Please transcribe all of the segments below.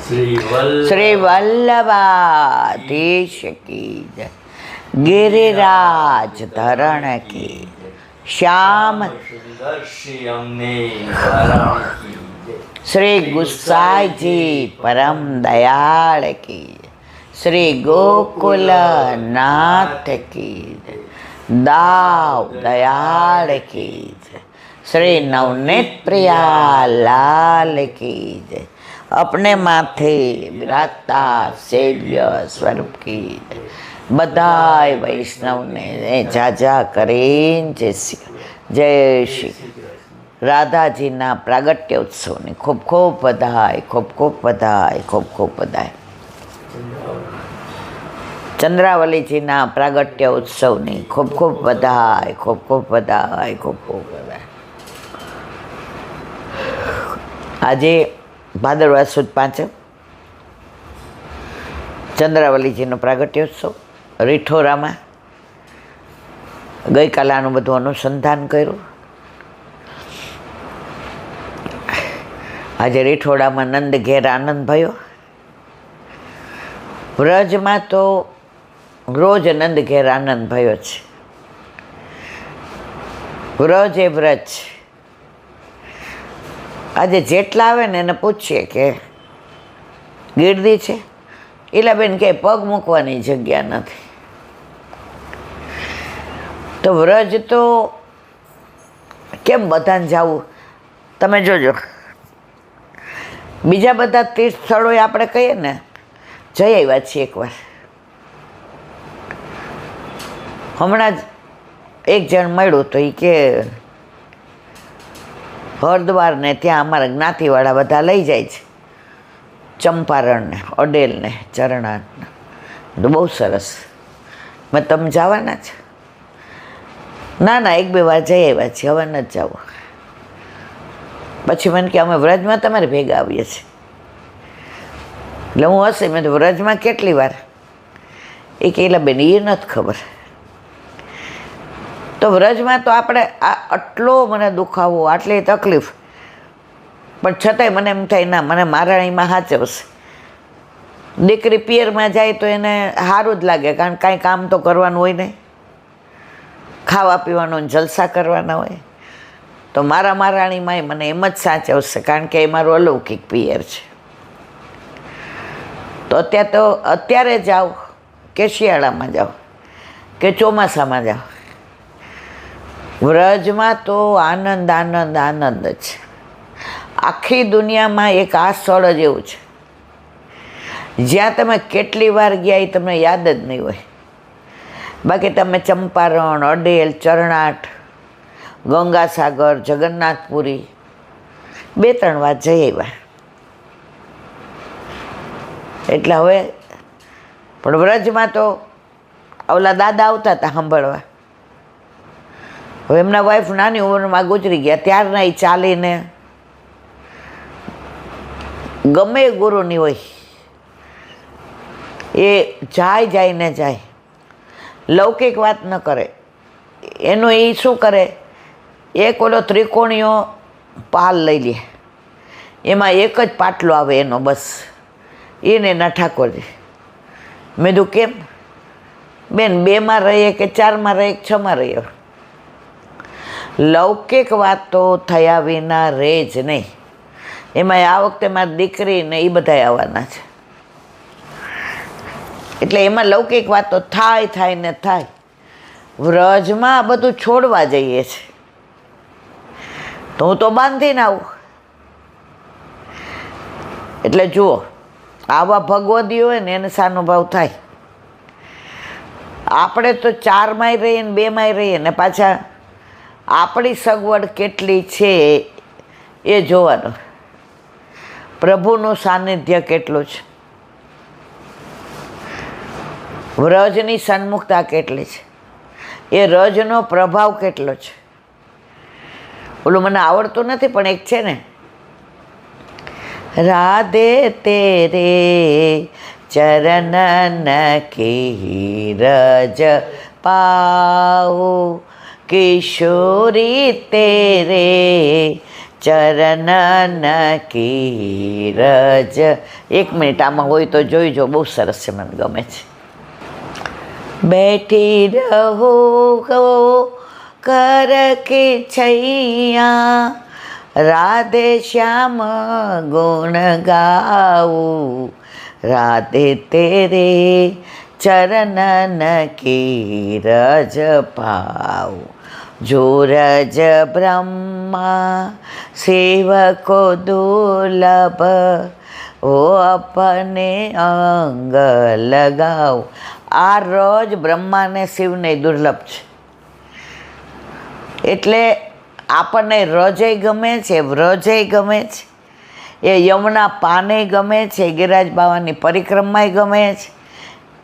श्री वल्लभाधीश की जय। गिरिराज धरण की श्याम श्री गुसाई जी परम दयाल की श्री गोकुल नाथ की दाव दयाल की श्री नवनीत प्रिया लाल की जय। अपने माथे विराजता सेव्य स्वरूप की बधाई वैष्णव ने जाजा करीन जय श्री राधा जी ना प्रागट्य उत्सव ने खूब खूब बधाई, खूब खूब बधाई, खूब खूब बधाई। चंद्रावली जी ना प्रागट्य उत्सव ने खूब खूब बधाई, खूब खूब बधाई, खूब खूब बधाई। આજે ભાદરવા સુદ 5 ચંદ્રાવલીજીનો પ્રાગટ્યોત્સવ રીઠોરામાં ગઈકાલે આનું બધું અનુસંધાન કર્યું. આજે રીઠોડામાં નંદ ઘેર આનંદ ભયો. વ્રજમાં તો રોજ નંદ ઘેર આનંદ ભયો છે. વ્રજ એ વ્રજ. આજે જેટલા આવે ને એને પૂછીએ કે ગીરદી છે, ઈલાબેન કે પગ મૂકવાની જગ્યા નથી. તો વ્રજ તો કેમ બધાને જવું? તમે જોજો, બીજા બધા તીર્થ સ્થળોએ આપણે કહીએ ને જઈ આવ્યા છીએ એકવાર. હમણાં જ એક જણ મળ્યું તો એ કે હરદ્વાર ને ત્યાં અમારા જ્ઞાતિવાળા બધા લઈ જાય છે, ચંપારણને, અડેલને, ચરણાને. તો બહુ સરસ. મેં તમે જવાના છે? ના ના, 1-2 વાર જઈ આવ્યા છીએ, હવે નથી જવું. પછી મને કે અમે વ્રજમાં તમારે ભેગા આવીએ છીએ. એટલે હું હશે, મેં તો વ્રજમાં કેટલી વાર? એ કે એલા બેન એ નથી ખબર. તો વ્રજમાં તો આપણે આટલો મને દુખાવો, આટલી તકલીફ, પણ છતાંય મને એમ થાય ના, મને મારાણીમાં સાચવશે. દીકરી પિયરમાં જાય તો એને સારું જ લાગે, કારણ કે કાંઈ કામ તો કરવાનું હોય નહીં, ખાવા પીવાનું જલસા કરવાના હોય. તો મારા મારાણીમાં મને એમ જ સાચવશે, કારણ કે એ મારું અલૌકિક પિયર છે. તો અત્યારે જાઓ કે શિયાળામાં જાઓ કે ચોમાસામાં જાઓ, વ્રજમાં તો આનંદ આનંદ આનંદ છે. આખી દુનિયામાં એક આ સ્થળ જ એવું છે જ્યાં તમે કેટલી વાર ગયા એ તમને યાદ જ નહીં હોય. બાકી તમે ચંપારણ, અડેલ, ચરણાટ, ગંગાસાગર, જગન્નાથપુરી 2-3 વાર જઈ આવ્યા. એટલે હવે પણ વ્રજમાં તો ઓલા દાદા આવતા હતા સાંભળવા. હવે એમના વાઈફ નાની ઉંમરમાં ગુજરી ગયા, ત્યારના એ ચાલીને ગમે ગુરુની હોય એ જાય ને જાય, લૌકિક વાત ન કરે. એનું એ શું કરે, એક ઓલો ત્રિકોણીયો પાલ લઈ લે, એમાં એક જ પાટલો આવે એનો, બસ એને ના ઠાકોરજી. મેં કીધું કેમ બેન, 2માં રહીએ કે 4માં રહીએ કે 6માં રહીએ? લૌકિક વાતો થયા વિના રહે જ નહીં. એમાં આ વખતે મારી દીકરી ને એ બધા આવવાના છે, એટલે એમાં લૌકિક વાતો થાય ને થાય. વ્રજમાં આ બધું છોડવા જઈએ છે, તો હું તો બાંધીને આવું. એટલે જુઓ, આવા ભગવદી હોય ને એને સાનુભાવ થાય. આપણે તો 4માંય રહીએ ને 2માંય રહીએ ને પાછા આપણી સગવડ કેટલી છે એ જોવાનું. પ્રભુનું સાનિધ્ય કેટલું છે, વ્રજની સન્મુખતા કેટલી છે, એ રજનો પ્રભાવ કેટલો છે. ઓલું મને આવડતું નથી પણ એક છે ને, રાધે તેરે ચરનન કી રજ પાઉ, કિશોરી તેરે ચરનન કી રજ. 1 મિનિટ આમાં હોય તો જોઈજો, બહુ સરસ છે, મને ગમે છે. બેઠી રહો કર કે છૈયા, રાધે શ્યામ ગુણ ગાઉં, રાધે તેરે ચરનન કી રજ પાઉં. જો રજ બ્રહ્મા સેવકો દુર્લભ, ઓ અપને અંગ લગાવ. આ રજ બ્રહ્માને શિવને દુર્લભ છે. એટલે આપણને રજય ગમે છે, વ્રજય ગમે છે, એ યમુના પાને ગમે છે, ગિરિરાજ બાવાની પરિક્રમાય ગમે છે,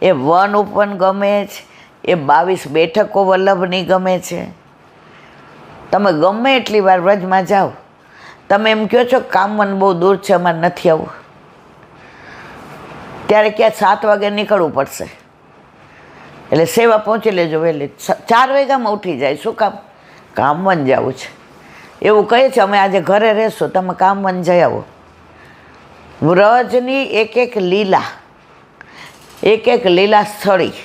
એ વન ઉપવન ગમે છે, એ 22 બેઠકો વલ્લભની ગમે છે. તમે ગમે એટલી વાર વ્રજમાં જાઓ, તમે એમ કહો છો કામવન બહુ દૂર છે, અમારે નથી આવવું, ત્યારે ક્યાં 7 વાગે નીકળવું પડશે. એટલે સેવા પહોંચી લેજો વહેલી, 4 વાગ્યામાં ઉઠી જાય. શું કામ? કામવન જવું છે. એવું કહે છે અમે આજે ઘરે રહેશું, તમે કામવન જઈ આવો. વ્રજની એક લીલા, એક લીલા સ્થળી,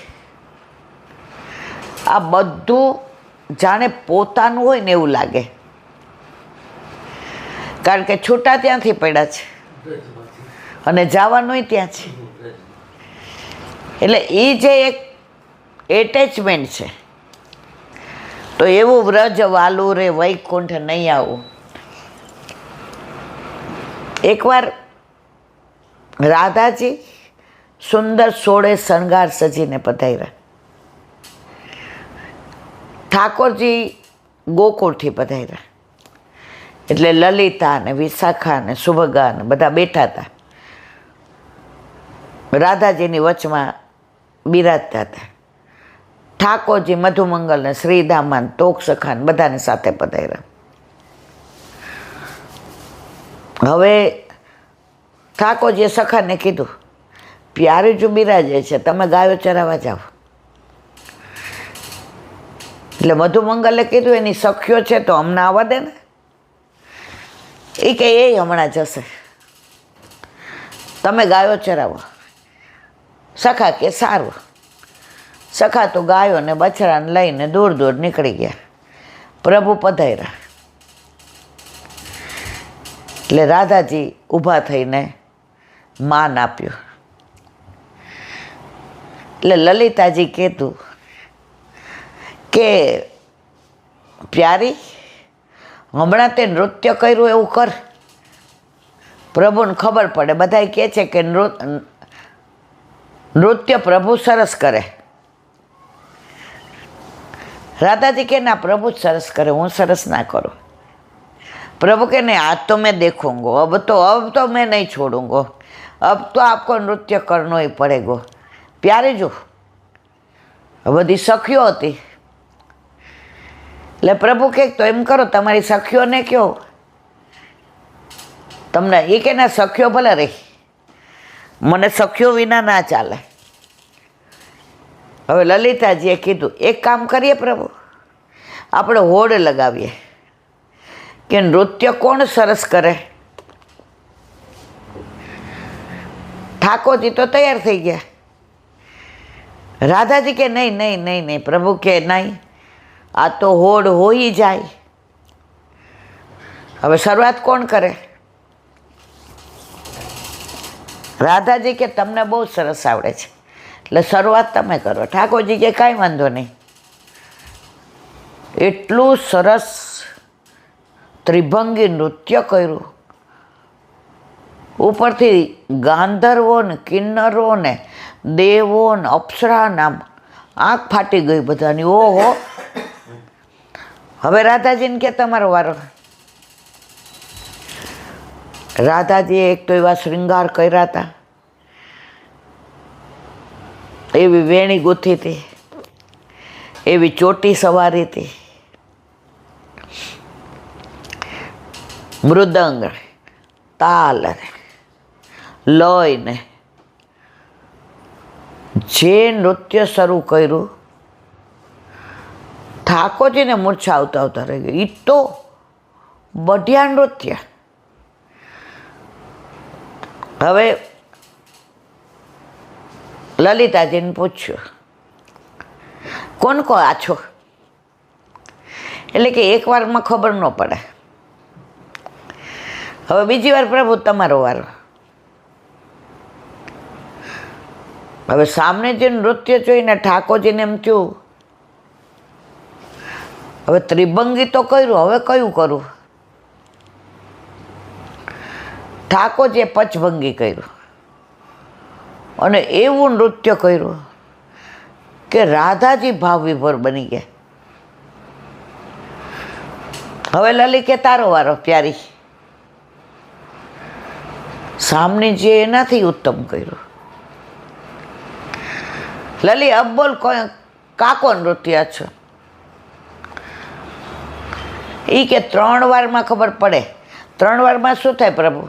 આ બધું જાણે પોતાનું હોય ને એવું લાગે, કારણ કે છૂટા ત્યાંથી પડ્યા છે અને જવાનું ત્યાં છે. એટલે એ જે એક એટેચમેન્ટ છે. તો એવું વ્રજ વાલું રે વૈકુંઠ નહીં આવું. એકવાર રાધાજી સુંદર 16 શણગાર સજીને પધાર્યા. ઠાકોરજી ગોકુળથી પધાર્યા. એટલે લલિતા ને વિશાખા ને સુભગા ને બધા બેઠા હતા, રાધાજીની વચમાં બિરાજતા હતા. ઠાકોરજી મધુમંગલ ને શ્રીધામા ને તોક સખા ને બધાને સાથે પધાર્યા. હવે ઠાકોરજીએ સખાને કીધું, પ્યારીજુ બિરાજે છે, તમે ગાયો ચરાવવા જાઓ. એટલે મધુમંગલે કીધું એની સખ્યો છે તો અમને આવવા દે ને. એ કે એ હમણાં જશે, તમે ગાયો ચરાવો. સખા કે સારું. સખા તો ગાયો ને બછડાને લઈને દૂર દૂર નીકળી ગયા. પ્રભુ પધાર્યા. એટલે રાધાજી ઊભા થઈને માન આપ્યું. એટલે લલિતાજી કીધું કે પ્યારી, હમણાં તે નૃત્ય કર્યું એવું કર. પ્રભુને ખબર પડે, બધા કહે છે કે નૃત્ય પ્રભુ સરસ કરે. રાધાજી કે ના, પ્રભુ જ સરસ કરે, હું સરસ ના કરું. प्रभु के नहीं, आज तो मैं देखूंगो, अब तो मैं नहीं छोड़ूंगो, अब तो आपको नृत्य करना ही पड़ेगा. प्यारे जो बधी सखियों थी, એટલે પ્રભુ કે તો એમ કરો, તમારી સખીઓને કહો, તમને એ કે ના સખીઓ ભલે રહી, મને સખીઓ વિના ના ચાલે. હવે લલિતાજીએ કીધું, એક કામ કરીએ પ્રભુ, આપણે હોડ લગાવીએ કે નૃત્ય કોણ સરસ કરે. ઠાકોરજી તો તૈયાર થઈ ગયા. રાધાજી કે નહીં નહીં નહીં નહીં. પ્રભુ કે નહીં, આ તો હોડ હોઈ જાય. હવે શરૂઆત કોણ કરે? રાધાજી કે તમને બહુ સરસ આવડે છે, એટલે શરૂઆત તમે કરો. ઠાકોરજી કે કાંઈ વાંધો નહીં. એટલું સરસ ત્રિભંગી નૃત્ય કર્યું. ઉપરથી ગાંધર્વો ને કિન્નરો ને દેવો ને અપ્સરા નામ આંખ ફાટી ગઈ બધાની. ઓહો! હવે રાધાજીને કે તમારો વારો. રાધાજીએ એક તો એવા શૃંગાર કર્યા હતા, એવી વેણી ગૂંથી હતી, એવી ચોટી સવારી હતી, મૃદંગ તાલ લય ને જે નૃત્ય શરૂ કર્યું, ઠાકોરજીને મૂર્છા આવતા આવતા રહી ગઈ. એ તો બઢિયા નૃત્ય. હવે લલિતાજીને પૂછ્યું, કોણ કો આછો? એટલે કે એક વારમાં ખબર ન પડે. હવે બીજી વાર, પ્રભુ તમારો વારો. હવે સામને જે નૃત્ય જોઈને ઠાકોરજીને એમ થયું, હવે ત્રિભંગી તો કર્યું, હવે કયું કરું? ઠાકોરજીએ પચભંગી કર્યું અને એવું નૃત્ય કર્યું કે રાધાજી ભાવ વિભોર બની ગયા. હવે લલી કે તારો વારો પ્યારી. સામની જે એનાથી ઉત્તમ કર્યું. લલી અબ બોલ કાકો નૃત્ય છે. એ કે 3 વારમાં ખબર પડે. 3 વારમાં શું થાય પ્રભુ?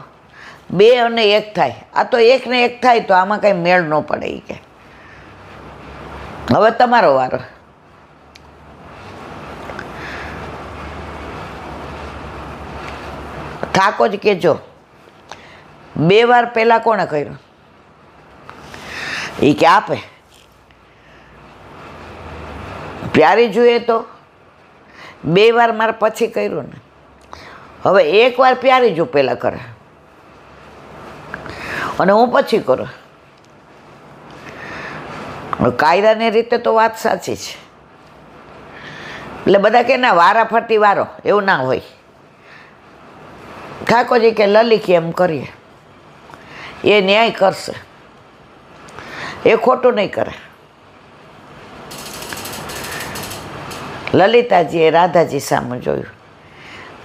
2 અને 1 થાય. આ તો 1 ને 1 થાય તો આમાં કઈ મેળ ન પડે. એ કે હવે તમારો વારો. ઠાકોર કેજો 2 વાર પહેલા કોણે કર્યું? એ કે આપે. પ્યારી જોઈએ તો 2 વાર મારે પછી કર્યું ને. હવે 1 વાર પ્યારી જો પહેલાં કરે અને હું પછી કરું. કાયદાની રીતે તો વાત સાચી છે. એટલે બધા કે ના વારાફરતી વારો, એવું ના હોય. ઠાકોરજી કે લલી કે એમ કરીએ, એ ન્યાય કરશે, એ ખોટું નહીં કરે. લલિતાજીએ રાધાજી સામે જોયું.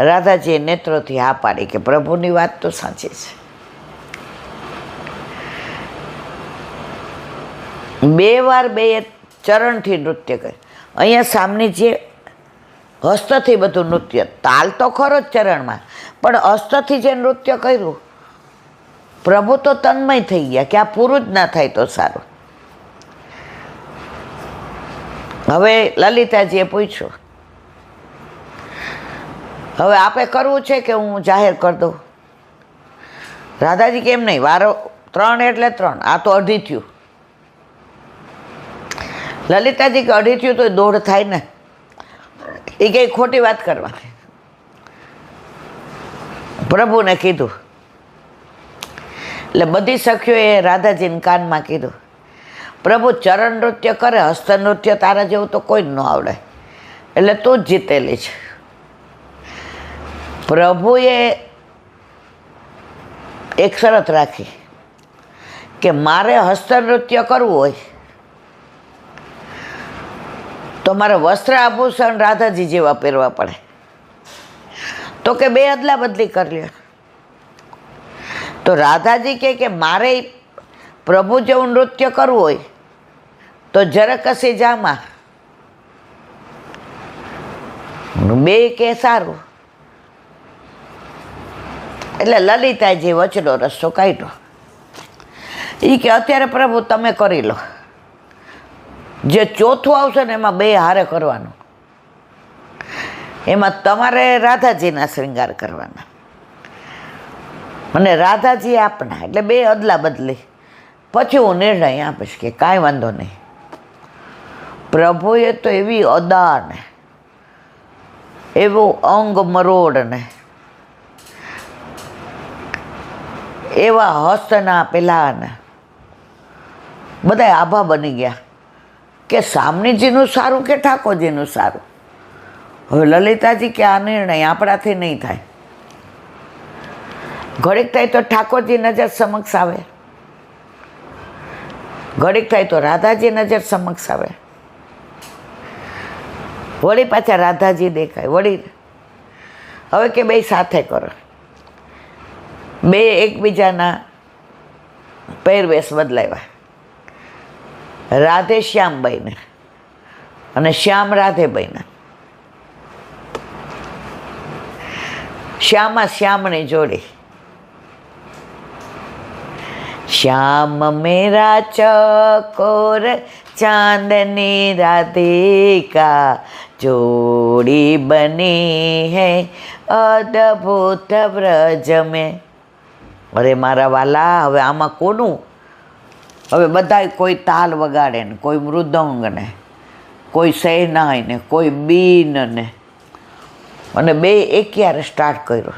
રાધાજીએ નેત્રોથી હા પાડી કે પ્રભુની વાત તો સાચી છે. 2 વાર 2 ચરણથી નૃત્ય કરે. અહીંયા સામનીજીએ હસ્તથી બધું નૃત્ય, તાલ તો ખરો જ ચરણમાં, પણ હસ્તથી જે નૃત્ય કર્યું, પ્રભુ તો તન્મય થઈ ગયા કે આ પૂરું જ ના થાય તો સારું. હવે લલિતાજીએ પૂછ્યું, હવે આપે કરવું છે કે હું જાહેર કરી દઉં? રાધાજી કેમ નહીં, વારો 3 એટલે 3, આ તો અઢી થયું. લલિતાજી કે અઢી થયું તો દોઢ થાય ને. એ કંઈ ખોટી વાત કરવાની. પ્રભુને કીધું એટલે બધી સખીઓએ રાધાજીને કાનમાં કીધું, પ્રભુ ચરણ નૃત્ય કરે, હસ્ત નૃત્ય તારા જેવું તો કોઈ જ ન આવડે, એટલે તું જ જીતેલી છે. પ્રભુએ એક શરત રાખી કે મારે હસ્ત નૃત્ય કરવું હોય તો મારે વસ્ત્ર આભૂષણ રાધાજી જેવા પહેરવા પડે. તો કે 2 અદલા બદલી કરી લે. તો રાધાજી કે મારે પ્રભુ જેવું નૃત્ય કરવું હોય તો જરાકસી જામાં 2 કે સારું. એટલે લલિતાજી વચનો રસ્તો કાઢ્યો. એ કે અત્યારે પ્રભુ તમે કરી લો, જે ચોથું આવશે ને એમાં 2 હારે કરવાનું. એમાં તમારે રાધાજીના શ્રૃંગાર કરવાના અને રાધાજી આપના, એટલે 2 અદલા બદલી. પછી હું નિર્ણય આપીશ કે કાંઈ વાંધો નહીં. પ્રભુએ તો એવી અદા ને એવું અંગ મરોડ ને એવા હસ્તના પેલા ને બધા આભા બની ગયા કે સામનીજીનું સારું કે ઠાકોરજીનું સારું. હવે લલિતાજી કે આ નિર્ણય આપણાથી નહીં થાય. ઘડીક થાય તો ઠાકોરજી નજર સમક્ષ આવે, ઘડીક થાય તો રાધાજી નજર સમક્ષ આવે, વળી પાછા રાધાજી દેખાય, વળી હવે કે 2 સાથે કરો. 2 એકબીજાના પહેરવેશ બદલાવ્યા. રાધે શ્યામબાઈને અને શ્યામ રાધેબાઈને. શ્યામા શ્યામની જોડી श्याम मेरा चकोर चांदनी राधिका जोड़ी बनी है अद्भुत व्रज में. અરે મારા વાલા, હવે આમાં કોનું? હવે બધાય કોઈ તાલ વગાડે ને, કોઈ મૃદંગ ને, કોઈ શહેનાઈ ને, કોઈ બીન ને, અને બે એકયારે સ્ટાર્ટ કર્યો.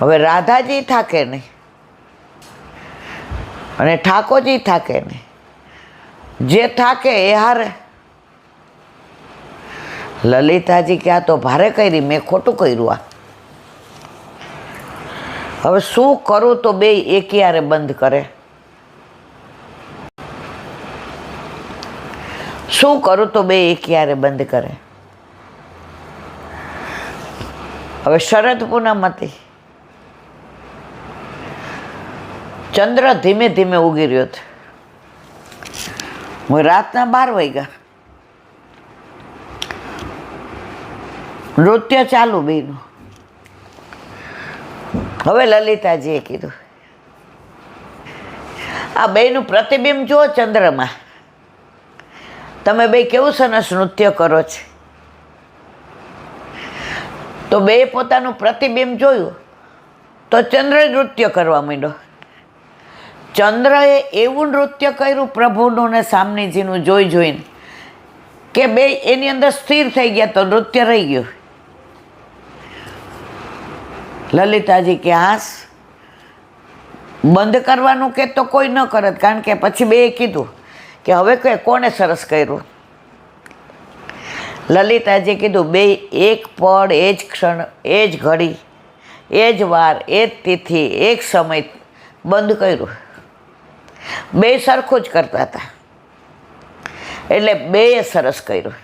હવે રાધાજી થાકે નહીં અને ઠાકોરજી થાકે નહીં. જે થાકે એ હારે. લલિતાજી કે આ તો ભારે કરી, મેં ખોટું કર્યું. આ હવે શું કરું તો બે એકયારે બંધ કરે? શું કરું તો બે એકયારે બંધ કરે? હવે શરદ પૂનમ હતી. ચંદ્ર ધીમે ધીમે ઉગી રહ્યો હતો. રાતના 12 વાગ્યા. નૃત્ય ચાલુ બેનું. હવે લલિતાજીએ કીધું, આ બેનું પ્રતિબિંબ જુઓ ચંદ્રમાં. તમે બે કેવું સરસ નૃત્ય કરો છો. તો બે પોતાનું પ્રતિબિંબ જોયું તો ચંદ્ર નૃત્ય કરવા માંડ્યો. ચંદ્રએ એવું નૃત્ય કર્યું પ્રભુનું ને સામનેજીનું જોઈ જોઈને કે બે એની અંદર સ્થિર થઈ ગયા, તો નૃત્ય રહી ગયું. લલિતાજી કે હાસ બંધ કરવાનું કે તો કોઈ ન કરત, કારણ કે પછી બે કીધું કે હવે કે કોને સરસ કર્યું. લલિતાજી કીધું બે એક પળ, એ જ ક્ષણ, એ જ ઘડી, એ જ વાર, એ જ તિથિ, એક સમય બંધ કર્યું. બે સરખું જ કરતા હતા એટલે બેએ સરસ કર્યું.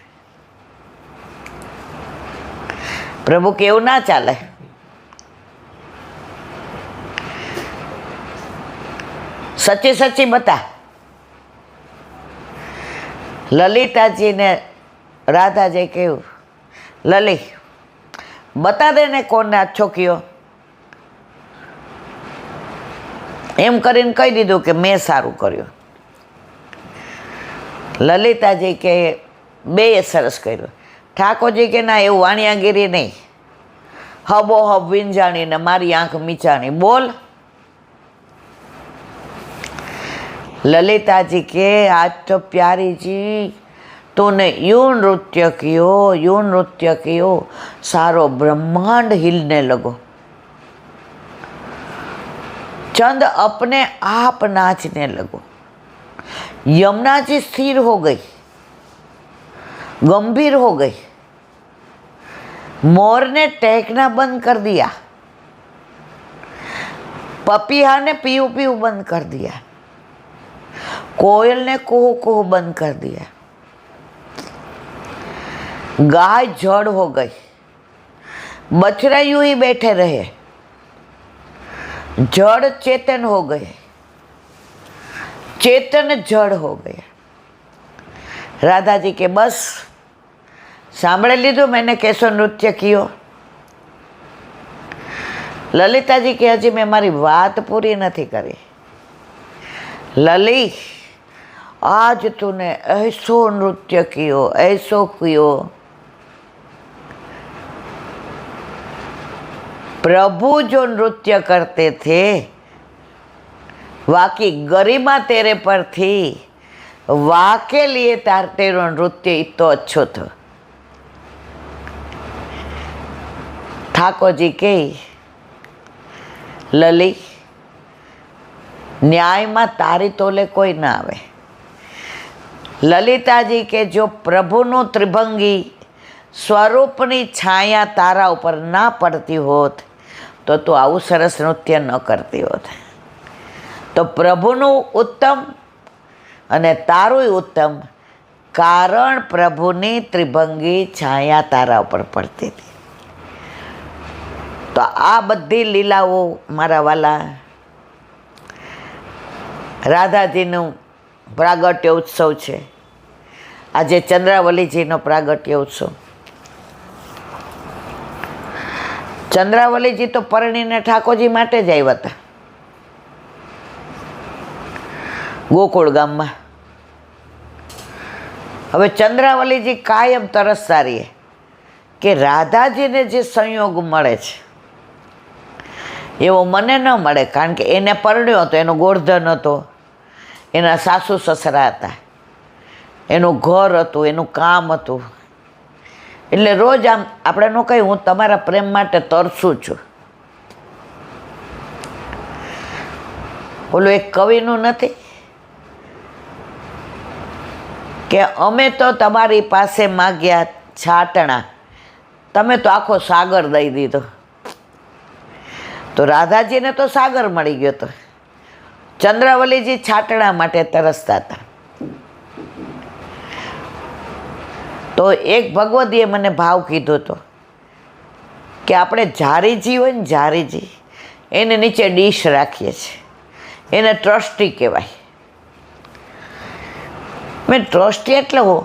પ્રભુ કે એવું ના ચાલે. સચી સચી બતા. લલિતાજીને રાધાજી કહ્યું, લલી બતા દે ને કોને અચ્છો કયો. એમ કરીને કહી દીધું કે મેં સારું કર્યું. લલિતાજી કે બેએ સરસ કર્યું. ઠાકોરજી કે ના, એવું વાણિયાગીરી નહીં. હબો હબ વિંજાણીને મારી આંખ મીચાણી. બોલ. લલિતાજી કે आज तो प्यारी जी तूने यूं नृत्य कियो सारो ब्रह्मांड हिलने लगो. चंद अपने आप नाचने लगो. यमुना जी स्थिर हो गई, गंभीर हो गई. मोर ने टहकना बंद कर दिया, पपीहा ने पीऊ पीऊ बंद कर दिया, कोयल ने कुहू कुहू बंद कर दिया. गाय जड़ हो गई, बछड़ा यूं ही बैठे रहे. जड़ चेतन हो गए, चेतन जड़ हो गए. राधा जी के बस सांभळे लीधु मैंने कैसो नृत्य कियो. ललिता जी के हजी मैं मारी बात पूरी नहीं करी. लली आज तूने ऐसो नृत्य कियो, ऐसो कियो. प्रभु जो नृत्य करते थे वाकी गरिमा तेरे पर थी, वाके लिए तेरो नृत्य इतो अच्छो था. ठाकुर जी के लली न्याय में तारी तोले कोई ना आवे. ललिता जी के जो प्रभुनु त्रिभंगी स्वरूपनी छाया तारा ऊपर ना पड़ती होत तो तू आવું સરસ નૃત્ય ન કરતી હોત. તો પ્રભુનું ઉત્તમ અને તારું ઉત્તમ, કારણ પ્રભુની ત્રિભંગી છાયા તારા ઉપર પડતી હતી. તો આ બધી લીલાઓ મારા વાલા રાધાજીનું પ્રાગટ્ય ઉત્સવ છે. આજે ચંદ્રાવલીજીનો પ્રાગટ્ય ઉત્સવ. ચંદ્રાવલીજી તો પરણીને ઠાકોરજી માટે જ આવ્યા હતા ગોકુળ ગામમાં. હવે ચંદ્રાવલીજી કાયમ તરસતા રહીએ કે રાધાજીને જે સંયોગ મળે છે એવો મને ન મળે, કારણ કે એને પરણ્યો હતો, એનો ગોળધન હતો, એના સાસુ સસરા હતા, એનું ઘર હતું, એનું કામ હતું. એટલે રોજ આમ આપણે ન કહી હું તમારા પ્રેમ માટે તરસું છું. ઓલું એક કવિનું નથી કે અમે તો તમારી પાસે માગ્યા છાટણા, તમે તો આખો સાગર દઈ દીધો. તો રાધાજીને તો સાગર મળી ગયો હતો, ચંદ્રાવલીજી છાટણા માટે તરસતા હતા. તો એક ભગવતીએ મને ભાવ કીધો હતો કે આપણે જારીજી હોય ને, જારીજી એને નીચે ડીશ રાખીએ છીએ, એને ટ્રસ્ટી કહેવાય. મેં ટ્રસ્ટી એટલે હો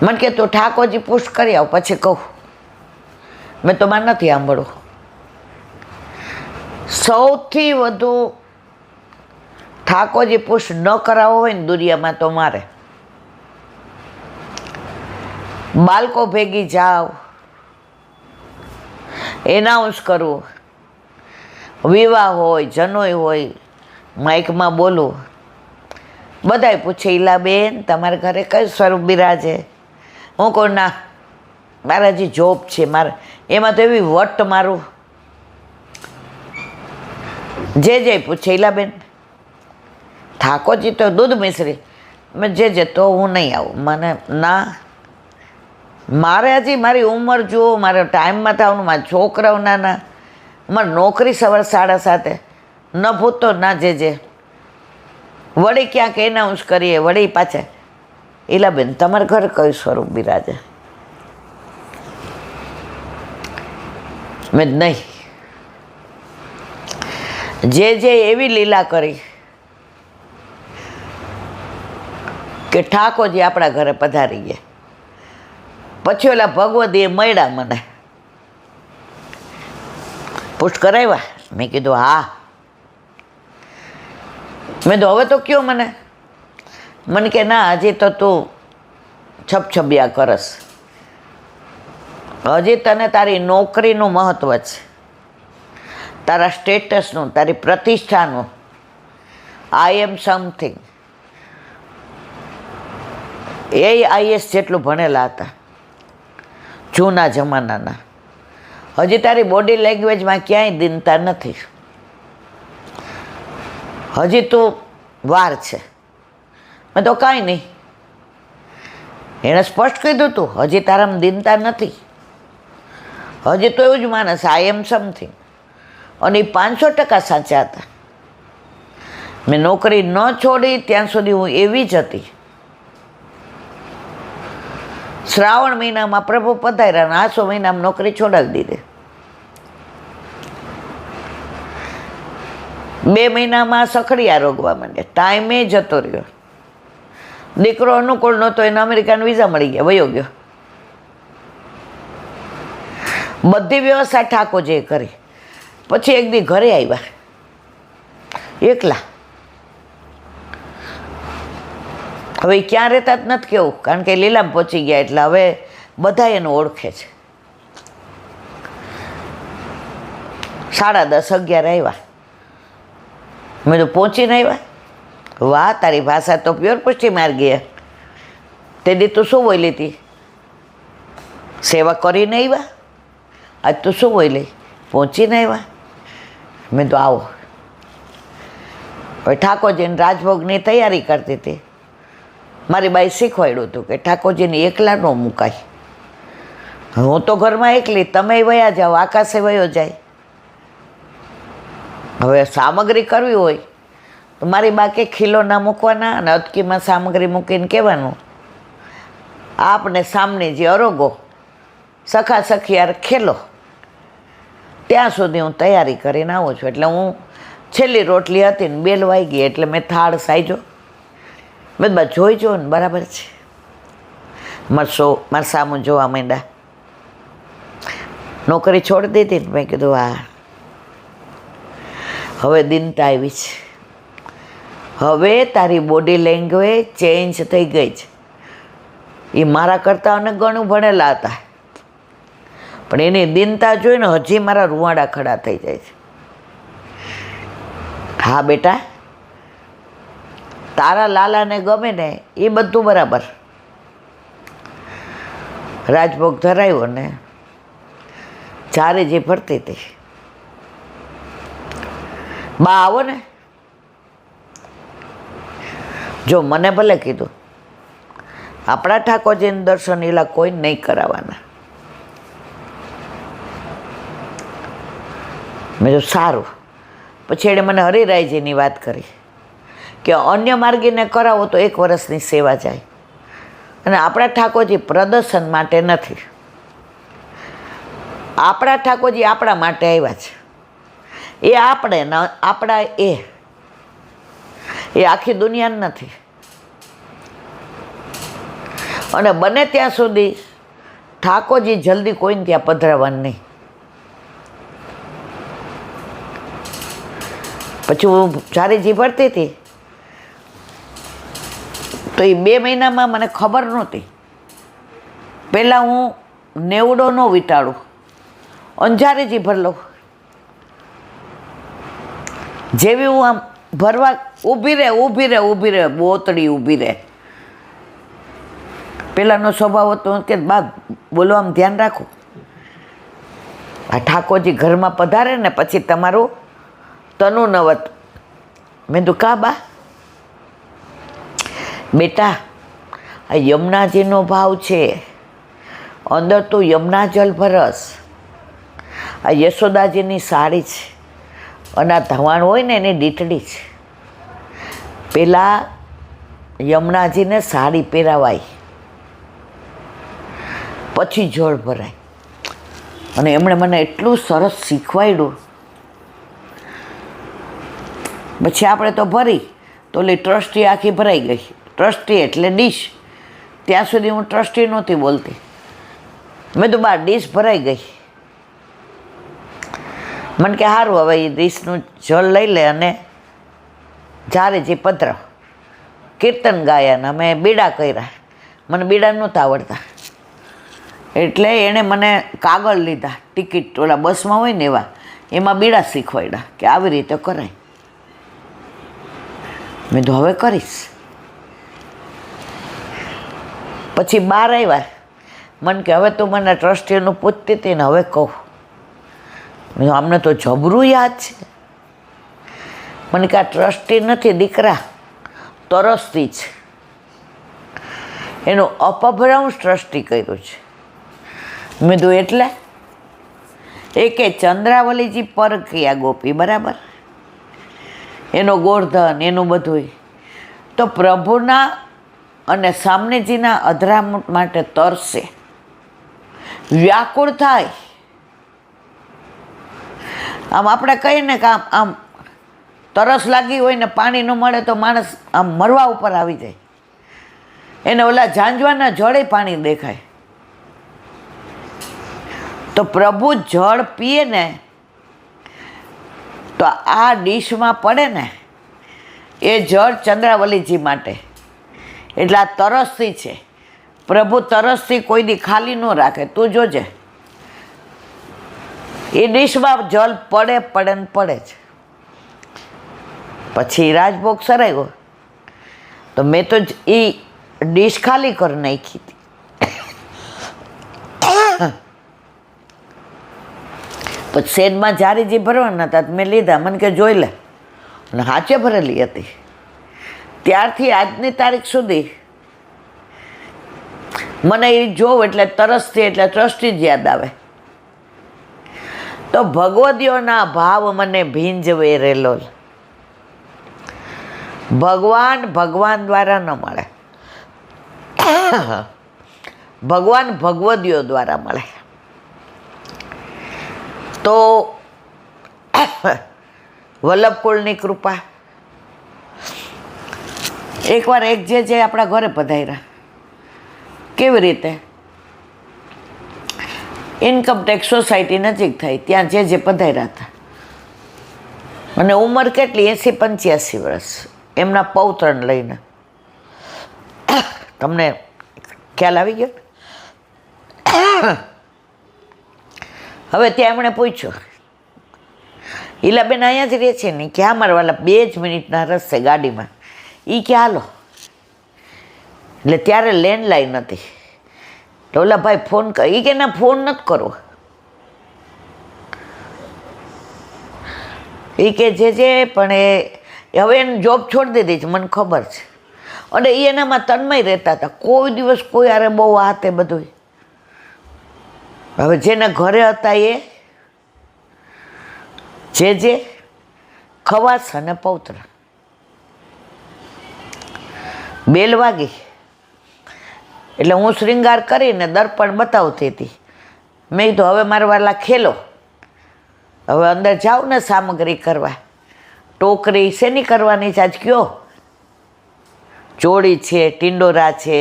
મને કે તું ઠાકોરજી પુષ્ટ કરી આવ પછી કહું. મેં તો મારે નથી સાંભળવું. સૌથી વધુ ઠાકોરજી પુષ્ટ ન કરાવો હોય ને દુનિયામાં તો મારે. બાળકો ભેગી જાઓ, એનાઉન્સ કરવું, વિવાહ હોય, જનોઈ હોય, માઇકમાં બોલવું, બધાય પૂછે ઈલાબેન તમારા ઘરે કયું સ્વરૂપ બિરાજે? હું કહું ના મારા હજી જોબ છે મારે. એમાં તો એવી વટ મારું, જે પૂછે ઈલાબેન ઠાકોરજી તો દૂધ મિશ્રી. મેં જે તો હું નહીં આવું. મને ના, મારે હજી મારી ઉંમર જુઓ, મારે ટાઈમમાં થવાનું, મારા છોકરાઓ નાના, મારી નોકરી સવાર 7:30, ન ભૂતો ના જે વળી ક્યાંક એનાઉન્સ કરીએ, વળી પાછા ઈલાબેન તમારા ઘરે કયું સ્વરૂપ બિરાજે? મેં નહીં. જે એવી લીલા કરી કે ઠાકોરજી આપણા ઘરે પધારી ગયા. પછી ઓલા ભગવતીએ મળ્યા મને, પુષ્ટ કરાવ્યા. મેં કીધું હા. મેં તો હવે તો કયો મને કે ના હજી તો તું છબછબિયા કરસ, હજી તને તારી નોકરીનું મહત્ત્વ છે, તારા સ્ટેટસનું, તારી પ્રતિષ્ઠાનું. આઈ એમ સમથિંગ. એ આઈએસ જેટલું ભણેલા હતા જૂના જમાનાના. હજી તારી બોડી લેંગ્વેજમાં ક્યાંય દીનતા નથી. હજી તું વાર છે. મેં તો કાંઈ નહીં. એણે સ્પષ્ટ કીધું તું હજી તારામાં દીનતા નથી. હજી તો એવું જ માનસ આઈ એમ સમથિંગ. અને એ 500% સાચા હતા. મેં નોકરી ન છોડી ત્યાં સુધી હું એવી જ હતી. શ્રાવણ મહિનામાં પ્રભુ પધાર્યા, આસો મહિનામાં નોકરી છોડાવી દીધી. 2 મહિનામાં સખડિયા રોગવા માંડ્યા, ટાઈમે જતો રહ્યો. દીકરો અનુકૂળ નહોતો, એને અમેરિકાનો વિઝા મળી ગયા, વયો ગયો. બધી વ્યવસ્થા ઠાકોરજીએ કરી. પછી એક દી ઘરે આવ્યા એકલા. હવે એ ક્યાં રહેતા જ નથી કેવું, કારણ કે લીલામાં પહોંચી ગયા એટલે હવે બધા એને ઓળખે છે. 10:30, 11 આવ્યા. મેં તો પહોંચીને આવ્યા. વાહ તારી ભાષા તો પ્યોર પુષ્ટિ માર્ગીય. તે દી તું શું બોલી હતી? સેવા કરીને આવ્યા. આજ તું શું બોલી? પહોંચીને આવ્યા. મેં તો આવો. હવે ઠાકોરજીને રાજભોગની તૈયારી કરતી હતી. મારી બાઈ શીખવાડ્યું હતું કે ઠાકોરજીને એકલા ન મુકાય. હું તો ઘરમાં એકલી, તમે વયા જાઓ, આકાશે વયો જાય. હવે સામગ્રી કરવી હોય તો મારી બા કે ખીલો ના મૂકવાના અને અટકીમાં સામગ્રી મૂકીને કહેવાનું આપને સામને જે અરોગો સખા સખિયાર ખેલો, ત્યાં સુધી હું તૈયારી કરીને આવું છું. એટલે હું છેલ્લી રોટલી હતી ને બેલ વાગી એટલે મેં થાળ સાઈજો. મેં બા જોઈ જો ને બરાબર છે. મારા સામું જોવા માંડ્યા. નોકરી છોડી દીધી ને મેં કીધું હા હવે દિનતા આવી છે, હવે તારી બોડી લેંગ્વેજ ચેન્જ થઈ ગઈ છે. એ મારા કરતાં અને ઘણું ભણેલા હતા, પણ એની દિનતા જોઈને હજી મારા રૂવાડા ખડા થઈ જાય છે. હા બેટા, તારા લાલાને ગમે ને એ બધું બરાબર. રાજભોગ ધરાવ્યો ને ચારે જે ફરતી હતી. બા આવો ને, જો મને ભલે કીધું આપણા ઠાકોરજીને દર્શન એલા કોઈ નહીં કરાવવાના. મેં જો સારું. પછી એણે મને હરિરાયજીની વાત કરી કે અન્ય માર્ગીને કરાવો તો 1 વર્ષની સેવા જાય, અને આપણા ઠાકોરજી પ્રદર્શન માટે નથી. આપણા ઠાકોરજી આપણા માટે આવ્યા છે. એ આપણે આપણા એ આખી દુનિયા નથી. અને બને ત્યાં સુધી ઠાકોરજી જલ્દી કોઈને ત્યાં પધરાવવાનું નહીં. પછી હું ચારેજી ભરતી હતી તો એ 2 મહિનામાં મને ખબર નહોતી. પહેલાં હું 90 ન વિટાડું, અંજારેજી ભર લઉં. જેવી હું આમ ભરવા ઊભી રહે બોતડી ઊભી રહે. પહેલાંનો સ્વભાવ હતો કે બા બોલો આમ ધ્યાન રાખો, આ ઠાકોરજી ઘરમાં પધારે ને પછી તમારું તનુ નવત. મેં તો કા બા? બેટા આ યમુનાજીનો ભાવ છે, અંદર તું યમુના જલ ભરસ. આ યશોદાજીની સાડી છે અને આ ધવાણ હોય ને એની દીઠડી છે. પેલા યમુનાજીને સાડી પહેરાવાય પછી જળ ભરાય. અને એમણે મને એટલું સરસ શીખવાડ્યું. પછી આપણે તો ભરી તો ઓલી ટ્રસ્ટી આખી ભરાઈ ગઈ. ટ્રસ્ટી એટલે ડીશ. ત્યાં સુધી હું ટ્રસ્ટી નહોતી બોલતી. મેં તો બા ડીશ ભરાઈ ગઈ. મને કે સારું હવે એ ડીશનું જળ લઈ લે અને જ્યારે જે પધરા. કીર્તન ગાયા ને અમે બીડા કર્યા. મને બીડા નહોતા આવડતા એટલે એણે મને કાગળ લીધા, ટિકિટ ઓલા બસમાં હોય ને એવા, એમાં બીડા શીખવાડ્યા કે આવી રીતે કરાય. મેં તો હવે કરીશ. પછી બહાર આવ્યા. મને કે હવે તું મને ટ્રસ્ટીનું પૂછતી હતી ને હવે કહું. મેં અમને તો જબરું યાદ છે. મને કે આ ટ્રસ્ટી નથી દીકરા, તરસતી છે. એનું અપભ્રંશ ટ્રસ્ટી કર્યું છે. મેં તો એટલે એકે ચંદ્રાવલીજી પર કયા ગોપી બરાબર, એનો ગોર્ધન એનું બધું તો પ્રભુના અને સામનેજીના અધરામૃત માટે તરસે, વ્યાકુળ થાય. આમ આપણે કહીએ ને કે આમ તરસ લાગી હોય ને પાણી ન મળે તો માણસ આમ મરવા ઉપર આવી જાય. એને ઓલા ઝાંઝવાના જળે પાણી દેખાય. તો પ્રભુ જળ પીએ ને તો આ ડીશમાં પડે ને એ જળ ચંદ્રાવલીજી માટે. એટલે આ તરસથી છે. પ્રભુ તરસથી કોઈ દી ખાલી ન રાખે. તું જોજે એ ડીશમાં જળ પડે ને પડે જ. પછી રાજભોગ સરાયો તો મેં તો એ ડીશ ખાલી કરી નાખી હતી. પછી શેડમાં જારી જે ભરવાના હતા મેં લીધા. મને કે જોઈ લે, અને હાચે ભરેલી હતી. ત્યારથી આજની તારીખ સુધી મને એ જોઉં એટલે તરસથી એટલે ટ્રસ્ટી જ યાદ આવે. તો ભગવદીઓના ભાવ મને ભીંજવે રેલો. ભગવાન દ્વારા ન મળે, ભગવાન ભગવદીઓ દ્વારા મળે. તો વલ્લભકુળની કૃપા. એકવાર એક જે આપણા ઘરે પધાર્યા. કેવી રીતે? ઇન્કમટેક્સ સોસાયટી નજીક થાય ત્યાં જે પધાર્યા હતા. અને ઉંમર કેટલી? 80-85 વર્ષ એમના પૌત્રને લઈને. તમને ખ્યાલ આવી ગયો? હવે ત્યાં એમણે પૂછ્યું, ઈલાબેન અહીંયા જ રહે છે ને? કે અમારા વાલા 2 જ મિનિટના રસ્તે ગાડીમાં. એ કે હાલો. એટલે ત્યારે લેન્ડલાઈન નથી. તો ઓલા ભાઈ ફોન કર, એ કે ના ફોન નથી કરવો. એ કે જે પણ એ હવે એને જોબ છોડી દીધી છે, મને ખબર છે. અને એ એનામાં તન્મય રહેતા હતા, કોઈ દિવસ કોઈ આરે બહુ હાથે બધું. હવે જેના ઘરે હતા એ જે ખવાસ અને પૌત્ર. બેલ વાગી એટલે હું શૃંગાર કરીને દર્પણ બતાવતી હતી. મેં કીધું હવે મારા વાલા ખેલો, હવે અંદર જાઓ ને સામગ્રી કરવા. ટોકરી શેની કરવાની છે આજ કયો? ચોળી છે, ટિંડોરા છે,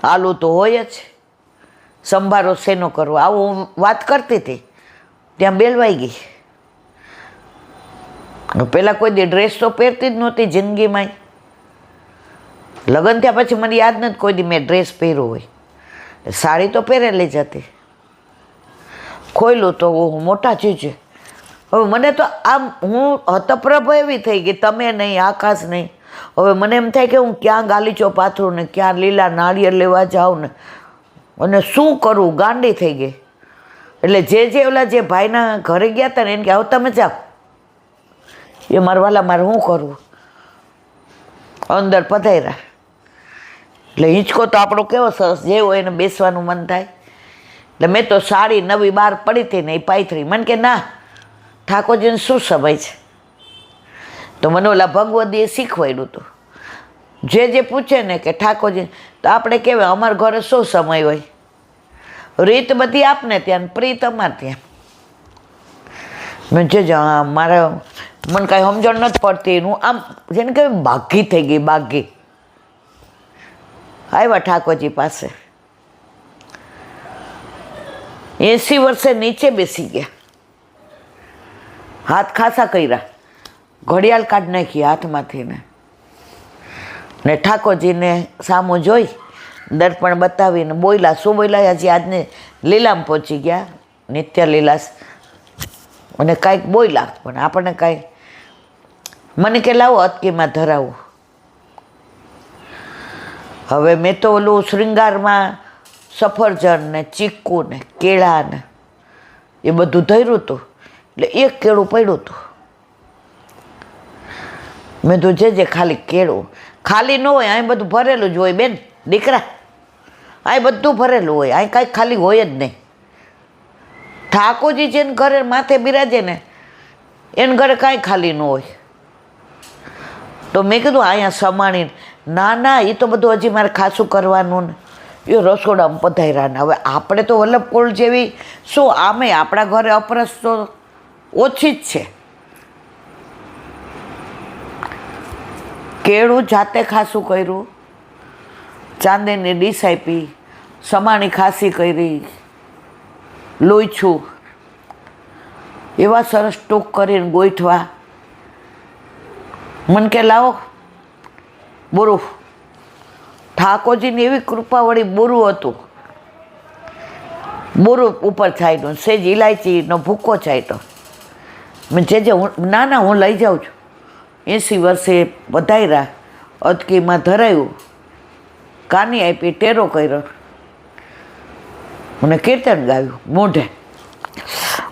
આલુ તો હોય જ. સંભારો શેનો કરવો, આવું હું વાત કરતી હતી. ત્યાં બેલવાઈ ગઈ. પહેલાં કોઈ દી ડ્રેસ તો પહેરતી જ નહોતી જિંદગીમાં. લગ્ન થયા પછી મને યાદ નથી કોઈ દી મેં ડ્રેસ પહેર્યો હોય. સાડી તો પહેરેલી જ હતી. ખોયલું તો મોટા ચીજ. હવે મને તો આમ હું હતપ્રભ એવી થઈ ગઈ, તમે નહીં, આકાશ નહીં. હવે મને એમ થાય કે હું ક્યાં ગાલીચો પાથરું ને ક્યાં લીલા નાળિયેર લેવા જાઉં ને અને શું કરું, ગાંડી થઈ ગઈ. એટલે જે ઓલા જે ભાઈના ઘરે ગયા હતા ને એને કે હવે તમે જાઓ. એ મારા વાલા મારે શું કરવું? અંદર પધાર્યા. એટલે હિંચકો તો આપણો કેવો સરસ, જે હોય એને બેસવાનું મન થાય. એટલે મેં તો સાડી નવી બહાર પડી હતી ને એ પાથરી. મને કે ના, ઠાકોરજીને શું સમય છે? તો મને ઓલા ભગવદીએ શીખવાડ્યું હતું. જે પૂછે ને કે ઠાકોરજી, તો આપણે કહેવાય અમારા ઘરે શું સમય હોય? રીત બધી આપને ત્યાં, પ્રીત અમારે ત્યાં. મેં મારા મને કાંઈ સમજણ નથી પડતી. હું આમ જેને કહેવાય બાઘી થઈ ગઈ, બાઘી. આવ્યા ઠાકોરજી પાસે. 80 વર્ષે નીચે બેસી ગયા. હાથ ખાસા કર્યા, ઘડિયાળ કાઢી નાખી હાથમાંથી ને ઠાકોરજીને સામું જોઈ દર્પણ બતાવીને બોલ્યા. શું બોલ્યા? હજી આજને લીલામ પહોંચી ગયા, નિત્ય લીલાસ. અને કાંઈક બોલ્યા, પણ આપણને કાંઈ. મને કે લાવો અટકીમાં ધરાવું. હવે મેં તો ઓલું શૃંગારમાં સફરજન ને ચીકુ ને કેળા ને એ બધું ધર્યું હતું. એટલે એક કેળું પડ્યું હતું. મેં તો જે ખાલી કેળું, ખાલી ન હોય, અહીં બધું ભરેલું જ હોય બેન દીકરા. અહીં બધું ભરેલું હોય, અહીં કાંઈ ખાલી હોય જ નહીં. ઠાકોરજી જેને ઘરે માથે બિરાજે ને એને ઘરે કાંઈ ખાલી ન હોય. તો મેં કીધું અહીંયા સમાણી. ના, એ તો બધું હજી મારે ખાસું કરવાનું ને. એ રસોડામાં પધાર્યા ને. હવે આપણે તો વલ્લભકોળ જેવી શું, આમે આપણા ઘરે અપરસ તો ઓછી જ છે. કેળું જાતે ખાસું કર્યું, ચાંદીની ડીશ આપી, સમાણી ખાસી કરી, લોહીછું એવા સરસ ટૂંક કરીને ગોઠવા. મને કે લાવો બોરું. ઠાકોરજીની એવી કૃપાવળી બોરું હતું. બોરું ઉપર છાંટ્યું, સેજ ઇલાયચીનો ભૂકો છાંટ્યો. મેં જે ના હું લઈ જાઉં છું. 80 વર્ષે પધાર્યા, અટકીમાં ધરાયું, કાની આપી, ટેરો કર્યો, મને કીર્તન ગાયું મોઢે.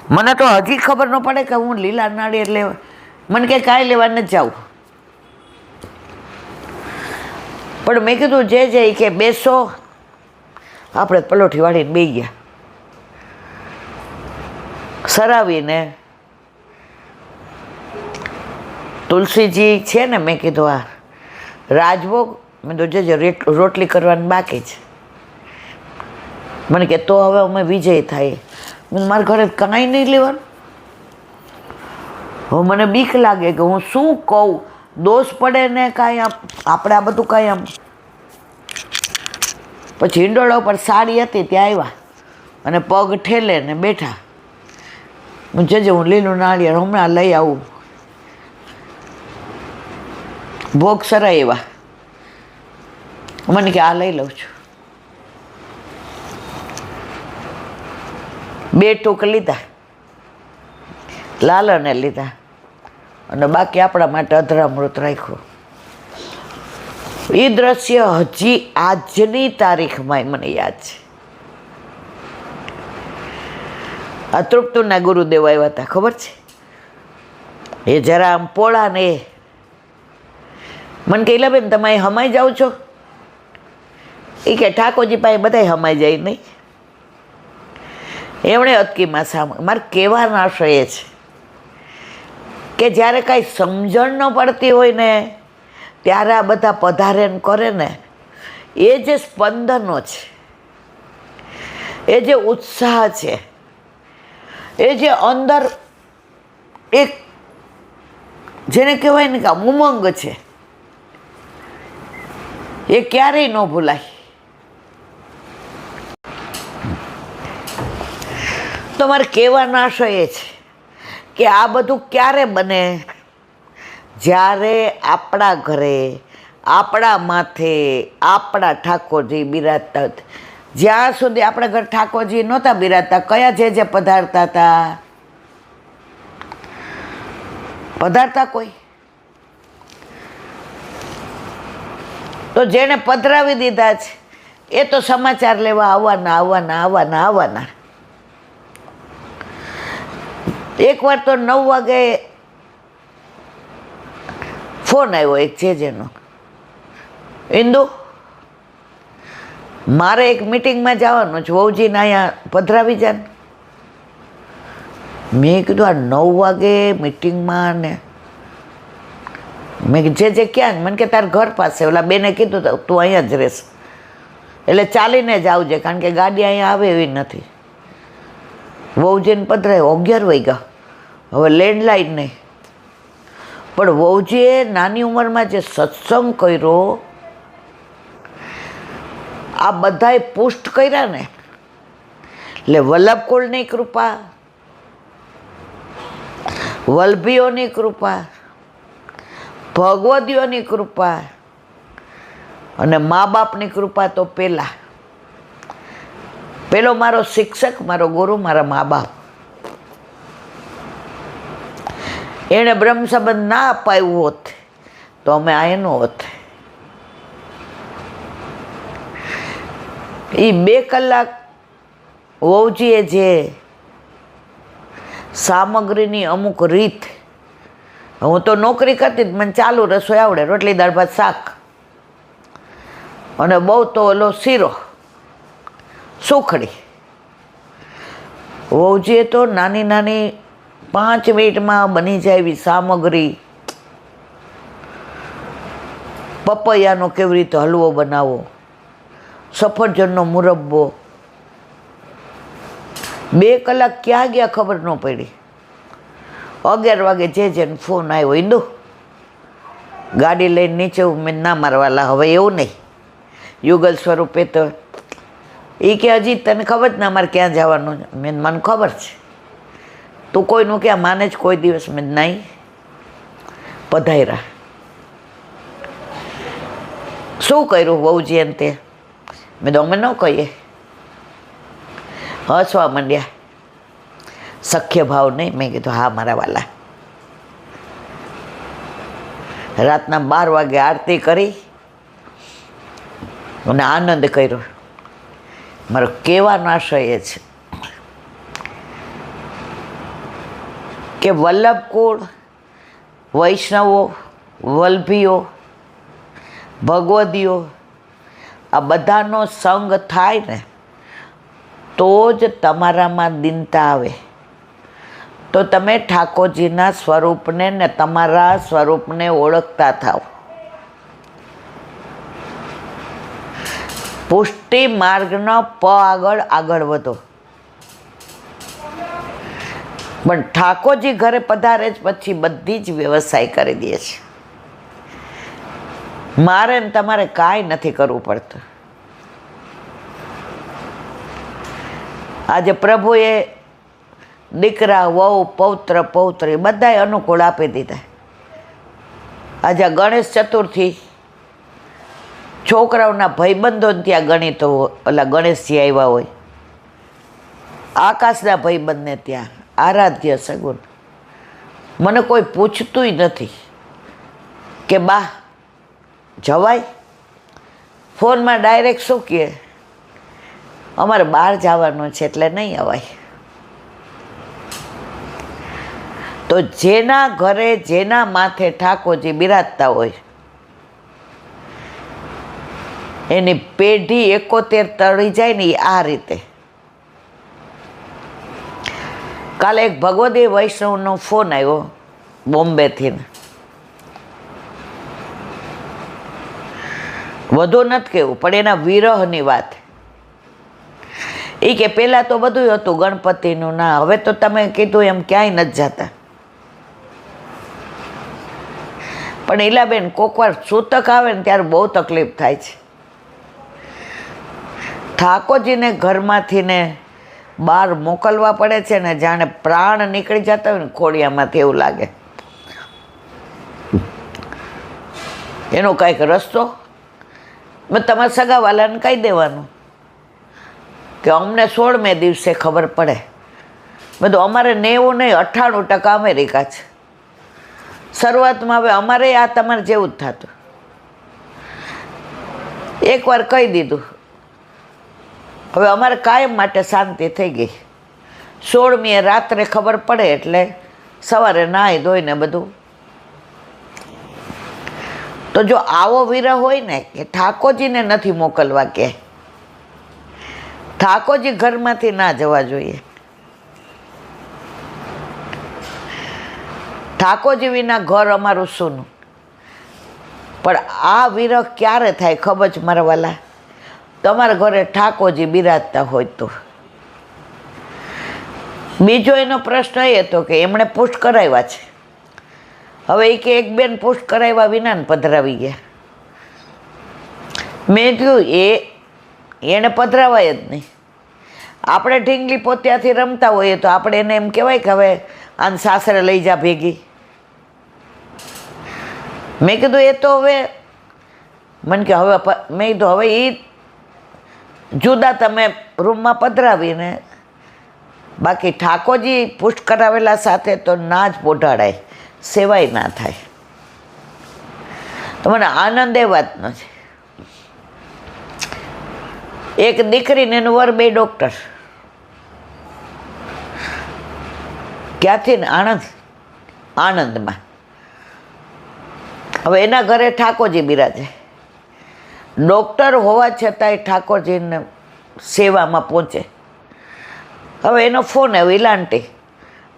મને તો હજી ખબર ન પડે કે હું લીલા નાળિયેર લેવા. મને કે કાંઈ લેવા નથી જાઉં. પણ મેં કીધું જે કે બેસો. આપણે પલોઠી વાળીને બેસી ગયા. સરાવીને તુલસીજી છે ને, મેં કીધું આ રાજભોગ. મેં તો જે રોટલી કરવાની બાકી છે. મને કે તો હવે અમે વિજય થાય. મારા ઘરે કાંઈ નહીં લેવાનું. હવે મને બીક લાગે કે હું શું કહું, દોષ પડે ને કાંઈ. આપણે આ બધું કાંઈ આમ. પછી હિંડોળા ઉપર સાડી હતી ત્યાં આવ્યા. અને પગ ઠેલે ને બેઠા. હું જજે, હું લીલું નાળિયેર હમણાં લઈ આવું. ભોગ સરાય એવા. મને કે આ લઈ લઉં છું. 2 ટૂંક લીધા, લાલને લીધા, અને બાકી આપણા માટે અધરામૃત રાખ્યું. એ દ્રશ્ય હજી આજની તારીખમાં મને યાદ છે. આ તૃપ્તુના ગુરુદેવ આવ્યા હતા, ખબર છે? એ જરા આમ પોળા ને એ મને કે બેન તમે હમાઈ જાઓ છો? એ કે ઠાકોરજી પાસે બધા હમાઈ જાય નહીં. એમણે અટકીમાં સામે મારે કહેવાનો આશય એ છે કે જ્યારે કાંઈ સમજણ ન પડતી હોય ને ત્યારે આ બધા પધારે ને કરે ને, એ જે સ્પંદનો છે, એ જે ઉત્સાહ છે, એ જે અંદર એક જેને કહેવાય ને કે ઉમંગ છે, એ ક્યારેય ન ભૂલાય. તો મારે કહેવાનો આશય એ છે કે આ બધું ક્યારે બને? જ્યારે આપણા ઘરે, આપણા માથે આપણા ઠાકોરજી બિરાજતા. જ્યાં સુધી આપણા ઘર ઠાકોરજી નહોતા બિરાજતા, કયા જે પધારતા હતા? પધારતા કોઈ? તો જેણે પધરાવી દીધા છે એ તો સમાચાર લેવા આવવાના આવવાના આવવાના આવવાના. એકવાર તો 9 વાગે ફોન આવ્યો એક જેનો, ઇન્દુ મારે એક મિટિંગમાં જવાનું છે, વહુજીને અહીંયા પધરાવી જાય. મેં કીધું આ 9 વાગે મિટિંગમાં ને મેં જે ક્યાં? મને કે તાર ઘર પાસે. ઓલા બેને કીધું તું અહીંયા જ રહેશ, એટલે ચાલીને જ આવજે, કારણ કે ગાડી અહીંયા આવે એવી નથી. વહુજીને પધરાયો 11 વાગ્યા. હવે લેન્ડલાઇન નહીં, પણ વહુજીએ નાની ઉંમરમાં જે સત્સંગ કર્યો, આ બધાએ પુષ્ટ કર્યા ને, એટલે વલ્લભકુળની કૃપા, વલ્લભીઓની કૃપા, ભગવદીઓની કૃપા અને મા બાપની કૃપા તો પેલો મારો શિક્ષક, મારો ગુરુ, મારા મા બાપ. એણે બ્રહ્મ સંબંધ ના અપાયું હોત તો અમે આ એનો હોત. એ 2 કલાક વહુજીએ જે સામગ્રીની અમુક રીત, હું તો નોકરી કરતી જ, મને ચાલુ રસોઈ આવડે, રોટલી દાળ ભાત શાક, અને બહુ તો ઓલો શીરો સુખડી. વહુજીએ તો નાની નાની 5 મિનિટમાં બની જાય એવી સામગ્રી. પપૈયાનો કેવી રીતે હલવો બનાવવો, સફરજનનો મુરબ્બો. 2 કલાક ક્યાં ગયા ખબર ન પડી. 11 વાગે જેને ફોન આવ્યો, ઇન્દુ ગાડી લઈને નીચે. મેં ના મારવાલા, હવે એવું નહીં, યુગલ સ્વરૂપે તો. એ કે હજી તને ખબર જ ના મારે ક્યાં જવાનું? મેં મને ખબર છે, તું કોઈનું ક્યાં માને જ કોઈ દિવસ? મેં નહીં. પધાર્યા. શું કર્યું વહુજી એને તે? મેં તો અમે ન કહીએ. હસવા માંડ્યા. સખ્ય ભાવ નહીં? મેં કીધું હા મારા વાલા. રાતના 12 વાગે આરતી કરી અને આનંદ કર્યો. મારો કહેવાનો આશય એ છે કે વલ્લભકુળ, વૈષ્ણવો, વલ્લભીઓ, ભગવદીઓ, આ બધાનો સંગ થાય ને તો જ તમારામાં દીનતા આવે, તો તમે ઠાકોરજીના સ્વરૂપને ને તમારા સ્વરૂપને ઓળખતા થાવ. પુષ્ટિ માર્ગનો આગળ આગળ વધો. પણ ઠાકોરજી ઘરે પધારે જ પછી બધી જ વ્યવસાય કરી દે છે. મારે ને તમારે કાંઈ નથી કરવું પડતું. આજે પ્રભુએ દીકરા વહુ પૌત્ર પૌત્રી બધાય અનુકૂળ આપી દીધા. આજે ગણેશ ચતુર્થી છોકરાઓના ભાઈબંધોને ત્યાં ગણિતો ઓલા ગણેશજી આવ્યા હોય, આકાશના ભાઈબંધને ત્યાં આરાધ્ય સગુન. મને કોઈ પૂછતુંય નથી કે બા જવાય. ફોનમાં ડાયરેક્ટ શું કહે, અમારે બહાર જવાનું છે એટલે નહીં અવાય. તો જેના ઘરે જેના માથે ઠાકોરજી બિરાજતા હોય એની પેઢી 71 તળી જાય ને આ રીતે. કાલે એક ભગવદી વૈષ્ણવનો ફોન આવ્યો બોમ્બેથી. વધુ નથી કહેવું પણ એના વિરહની વાત. એ કે પહેલાં તો બધું હતું ગણપતિનું, ના હવે તો તમે કીધું એમ ક્યાંય નથી જતા. પણ ઈલાબેન કોકવાર સૂતક આવે ને ત્યારે બહુ તકલીફ થાય છે. ઠાકોરજીને ઘરમાંથી ને બહાર મોકલવા પડે છે ને જાણે પ્રાણ નીકળી જતા હોય ને ખોડિયામાંથી એવું લાગે. એનો કાંઈક રસ્તો મેં તમારા સગાવાલાને કહી દેવાનું કે અમને 16મે દિવસે ખબર પડે. બધું અમારે 90 નહીં 98% અમેરિકા છે. શરૂઆતમાં હવે અમારે આ તમારે જેવું જ થતું. એકવાર કહી દીધું, હવે અમારે કાયમ માટે શાંતિ થઈ ગઈ. 16મીએ રાત્રે ખબર પડે એટલે સવારે નાહી ધોઈને બધું. તો જો આવો વિરહ હોય ને કે ઠાકોરજીને નથી મોકલવા, કે ઠાકોરજી ઘરમાંથી ના જવા જોઈએ. ઠાકોરજી વિના ઘર અમારું સૂનું. પણ આ વિરહ ક્યારે થાય ખબર છે મારા વાલા? તમારા ઘરે ઠાકોરજી બિરાજતા હોય તો. બીજો એનો પ્રશ્ન એ હતો કે એમણે પુષ્ટ કરાવ્યા છે. હવે એ કે એક બેન પુષ્ટ કરાવ્યા વિના ને પધરાવી ગયા. મેં કહ્યું એને પધરાવાય જ નહીં. આપણે ઢીંગલી પોત્યાથી રમતા હોઈએ તો આપણે એને એમ કહેવાય કે હવે આને સાસરે લઈ જા ભેગી. મેં કીધું એ તો હવે મને કે હવે મેં કીધું હવે એ જુદા તમે રૂમમાં પધરાવીને, બાકી ઠાકોરજી પુષ્ટ કરાવેલા સાથે તો ના જ પોઢાડાય, સેવાય ના થાય. તો મને આનંદ એ વાતનો છે. એક દીકરીને એનું વર 2 ડૉક્ટર. ક્યાંથી ને આણંદમાં. હવે એના ઘરે ઠાકોરજી બિરાજે. ડૉક્ટર હોવા છતાંય ઠાકોરજીને સેવામાં પહોંચે. હવે એનો ફોન આવ્યો, ઈલાંટી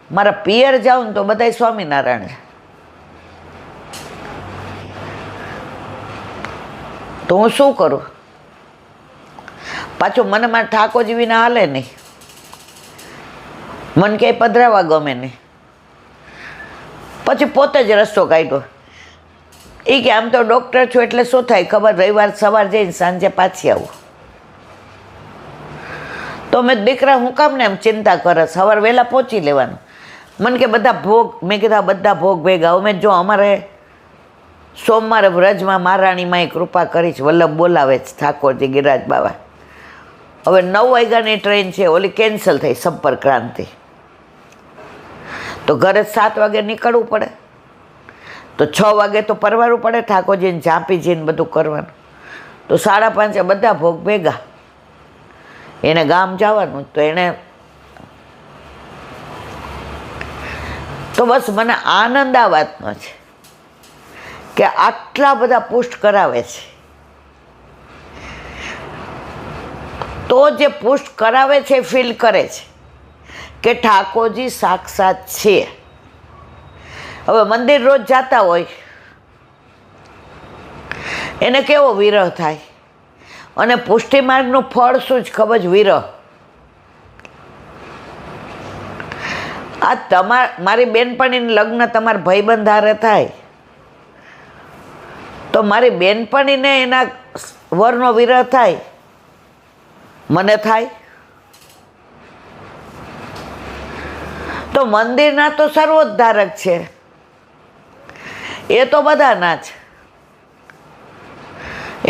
મારા પિયર જાઉં ને તો બધાય સ્વામિનારાયણ છે. તો હું શું કરું? પાછું મને મારા ઠાકોરજી વિના હાલે નહીં. મને ક્યાંય પધરાવા ગમે નહીં. પછી પોતે જ રસ્તો કાઢ્યો. એ કે આમ તો ડૉક્ટર છું એટલે શું થાય ખબર, રવિવાર સવાર જઈને સાંજે પાછી આવું. તો મેં દીકરા હું કામ ને એમ ચિંતા કરે, સવાર વહેલા પહોંચી લેવાનું. મને કે બધા ભોગ, મેં કીધા બધા ભોગ ભેગા. અમે જો અમારે સોમવારે વ્રજમાં મહારાણીમાં કૃપા કરી છે, વલ્લભ બોલાવે છે ઠાકોરજી ગિરિરાજ બાબા. હવે 9 વાગ્યાની ટ્રેન છે, ઓલી કેન્સલ થઈ સંપર્ક ક્રાંતિ. તો ઘરે 7 વાગે નીકળવું પડે, તો 6 વાગે તો પરવારવું પડે ઠાકોરજીને ઝાંપીજીને બધું કરવાનું. તો 5:30 બધા ભોગ ભેગા. એને ગામ જવાનું, તો એને તો બસ મને આનંદ આ વાતનો છે કે આટલા બધા પુષ્ટ કરાવે છે. તો જે પુષ્ટ કરાવે છે ફીલ કરે છે કે ઠાકોરજી સાક્ષાત છે. હવે મંદિર રોજ જતા હોય એને કેવો વિરહ થાય, અને પુષ્ટિ માર્ગનું ફળ શું જ ખબર જ, વિરહ. આ મારી બેનપણીને લગ્ન તમારા ભાઈબંધ હારે થાય તો મારી બેનપણીને એના વરનો વિરહ થાય, મને થાય. તો મંદિરના તો સર્વોદ્ધારક છે, એ તો બધાના જ.